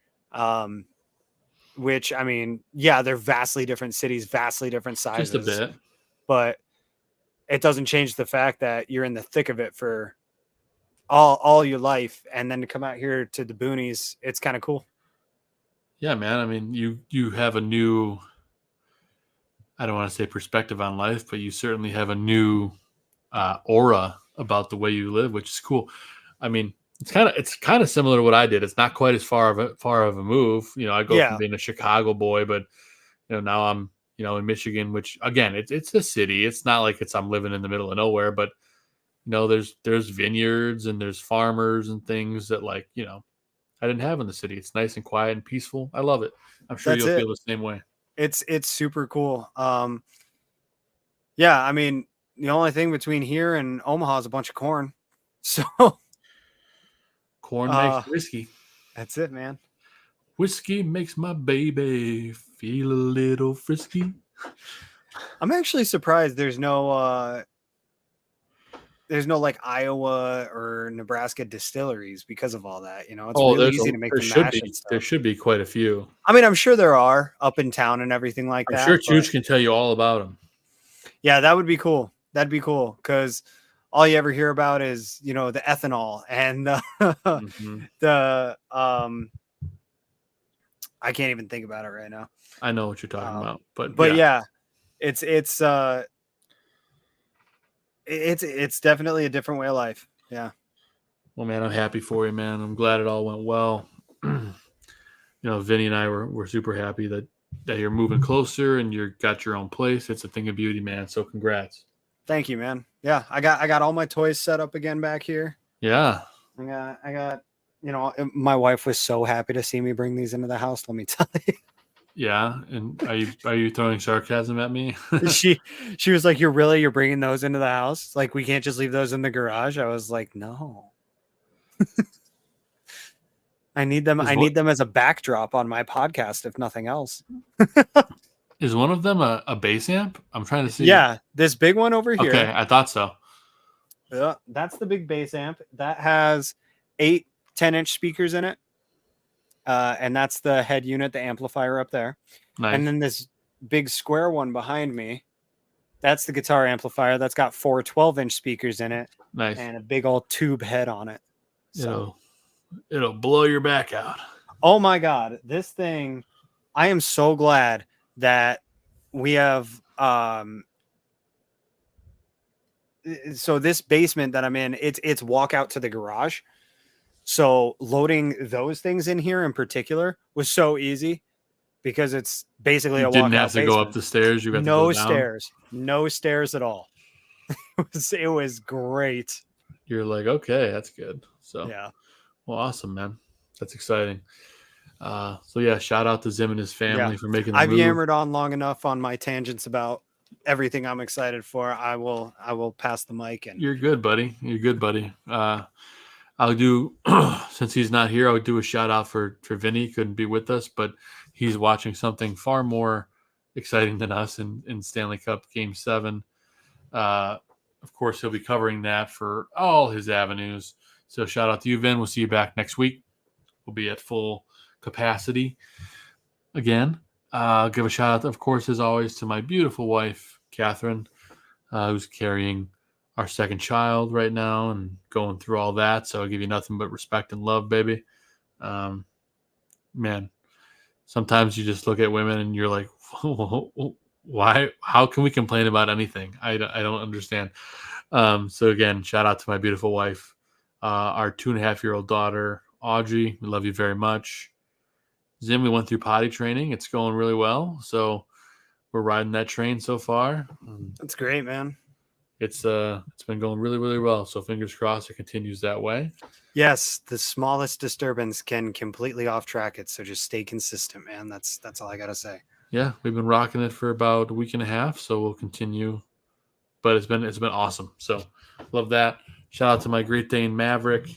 which, I mean, yeah, they're vastly different cities, vastly different sizes. Just a bit. But it doesn't change the fact that you're in the thick of it for all your life, and then to come out here to the boonies, it's kind of cool. Yeah, man. I mean, you have a new, I don't want to say perspective on life, but you certainly have a new aura about the way you live, which is cool. I mean, it's kind of similar to what I did. It's not quite as far of a move. I go from being a Chicago boy, but now I'm in Michigan, which again, it's a city. It's not like I'm living in the middle of nowhere, but there's vineyards and there's farmers and things that I didn't have in the city. It's nice and quiet and peaceful. I love it. I'm sure you'll feel the same way. It's super cool. Yeah, I mean, the only thing between here and Omaha is a bunch of corn. So corn makes whiskey. That's it, man. Whiskey makes my baby feel a little frisky. I'm actually surprised there's no like Iowa or Nebraska distilleries because of all that. It's really easy to make the mash and stuff. There should be quite a few. I mean, I'm sure there are up in town and everything like that. I'm sure Chooch can tell you all about them. Yeah, that would be cool. That'd be cool because all you ever hear about is, the ethanol and the I can't even think about it right now. I know what you're talking about, but yeah, it's definitely a different way of life. Yeah. Well, man, I'm happy for you, man. I'm glad it all went well. Vinny and I were super happy that you're moving closer and you got your own place. It's a thing of beauty, man. So congrats. Thank you, man. Yeah, I got all my toys set up again back here. Yeah. I got my wife was so happy to see me bring these into the house, let me tell you. Yeah, and are you throwing sarcasm at me? She was like, "You're bringing those into the house? Like, we can't just leave those in the garage?" I was like, "No." I need them as a backdrop on my podcast, if nothing else. Is one of them a bass amp? I'm trying to see. Yeah, this big one over here. Okay, I thought so. Yeah, that's the big bass amp. That has 8 10-inch speakers in it. And that's the head unit, the amplifier up there. Nice. And then this big square one behind me, that's the guitar amplifier. That's got 4 12-inch speakers in it. Nice. And a big old tube head on it. So it'll blow your back out. Oh my God, this thing, I am so glad that we have so this basement that I'm in, it's walk out to the garage. So loading those things in here in particular was so easy because it's basically a walk out. Didn't have to go up the stairs. You got no to go down. stairs, no stairs at all. it was great. You're like, okay, that's good. So yeah, well, awesome, man. That's exciting. So yeah, shout out to Zim and his family for making the I've move. yammered on long enough on my tangents about everything I'm excited for. I will pass the mic. And You're good, buddy. You're good, buddy. I'll do since he's not here, I'll do a shout out for Vinny. Couldn't be with us, but he's watching something far more exciting than us in Stanley Cup Game 7. Of course, he'll be covering that for all his avenues. So shout out to you, Vin. We'll see you back next week. We'll be at full capacity again. I'll give a shout out, of course, as always, to my beautiful wife, Catherine, who's carrying our second child right now and going through all that. So I'll give you nothing but respect and love, baby. Man, sometimes you just look at women and you're like, why? How can we complain about anything? I don't understand. So again, shout out to my beautiful wife, our 2.5-year-old daughter, Audrey. We love you very much. Zim, we went through potty training. It's going really well. So we're riding that train so far. That's great, man. It's been going really, really well. So fingers crossed it continues that way. Yes, the smallest disturbance can completely off track it. So just stay consistent, man. That's all I gotta say. Yeah, we've been rocking it for about a week and a half, so we'll continue. But it's been awesome. So love that. Shout out to my Great Dane Maverick.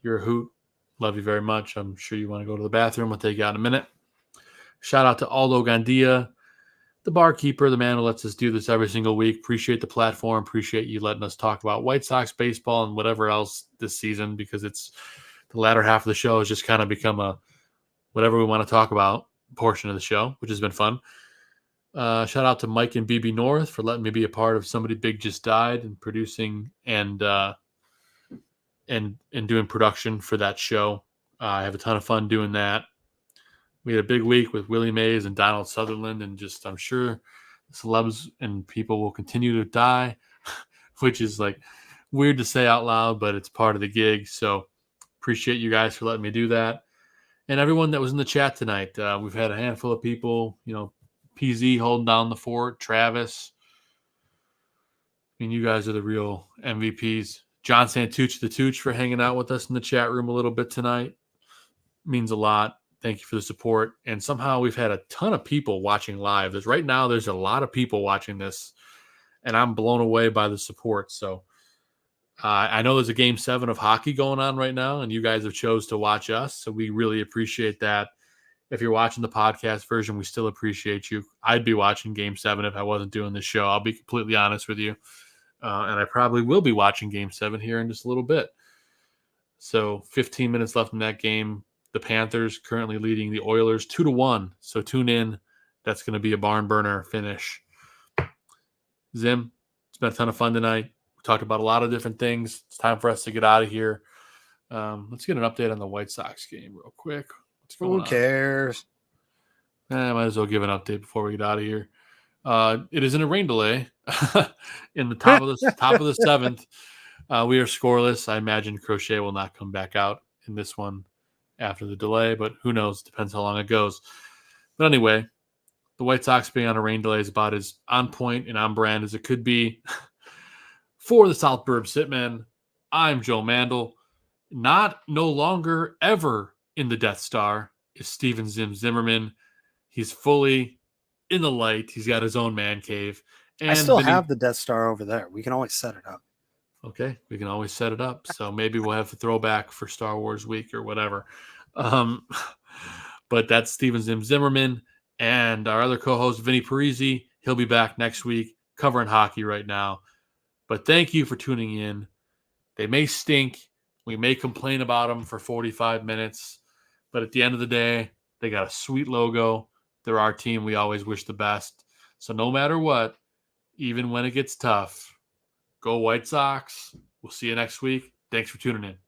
You're a hoot. Love you very much. I'm sure you want to go to the bathroom. I'll take you out in a minute. Shout out to Aldo Gandia, the barkeeper, the man who lets us do this every single week. Appreciate the platform. Appreciate you letting us talk about White Sox baseball and whatever else this season, because it's the latter half of the show has just kind of become a whatever we want to talk about portion of the show, which has been fun. Shout out to Mike and BB North for letting me be a part of Somebody Big Just Died and producing and doing production for that show. I have a ton of fun doing that. We had a big week with Willie Mays and Donald Sutherland, and just I'm sure celebs and people will continue to die, which is like weird to say out loud, but it's part of the gig. So appreciate you guys for letting me do that. And everyone that was in the chat tonight. We've had a handful of people, PZ holding down the fort, Travis. I mean, you guys are the real MVPs. John Santucci the Tooch for hanging out with us in the chat room a little bit tonight. Means a lot. Thank you for the support. And somehow we've had a ton of people watching live. There's a lot of people watching this, and I'm blown away by the support. So I know there's a Game 7 of hockey going on right now, and you guys have chose to watch us. So we really appreciate that. If you're watching the podcast version, we still appreciate you. I'd be watching Game 7 if I wasn't doing this show. I'll be completely honest with you. And I probably will be watching Game 7 here in just a little bit. So 15 minutes left in that game. The Panthers currently leading the Oilers 2-1. So tune in. That's going to be a barn burner finish. Zim, it's been a ton of fun tonight. We talked about a lot of different things. It's time for us to get out of here. Let's get an update on the White Sox game real quick. Who cares? I might as well give an update before we get out of here. It is in a rain delay in the top of the seventh. We are scoreless. I imagine Crochet will not come back out in this one after the delay, but who knows? Depends how long it goes. But anyway, the White Sox being on a rain delay is about as on point and on brand as it could be. For the South Burbs Hitmen, I'm Joe Mandel. No longer ever in the Death Star is Steven Zim Zimmerman. He's fully in the light. He's got his own man cave. And I still have the Death Star over there. We can always set it up. Okay, we can always set it up. So maybe we'll have a throwback for Star Wars Week or whatever. But that's Steven Zim Zimmerman. And our other co-host, Vinnie Parisi, he'll be back next week covering hockey right now. But thank you for tuning in. They may stink. We may complain about them for 45 minutes. But at the end of the day, they got a sweet logo. They're our team. We always wish the best. So no matter what, even when it gets tough, go White Sox. We'll see you next week. Thanks for tuning in.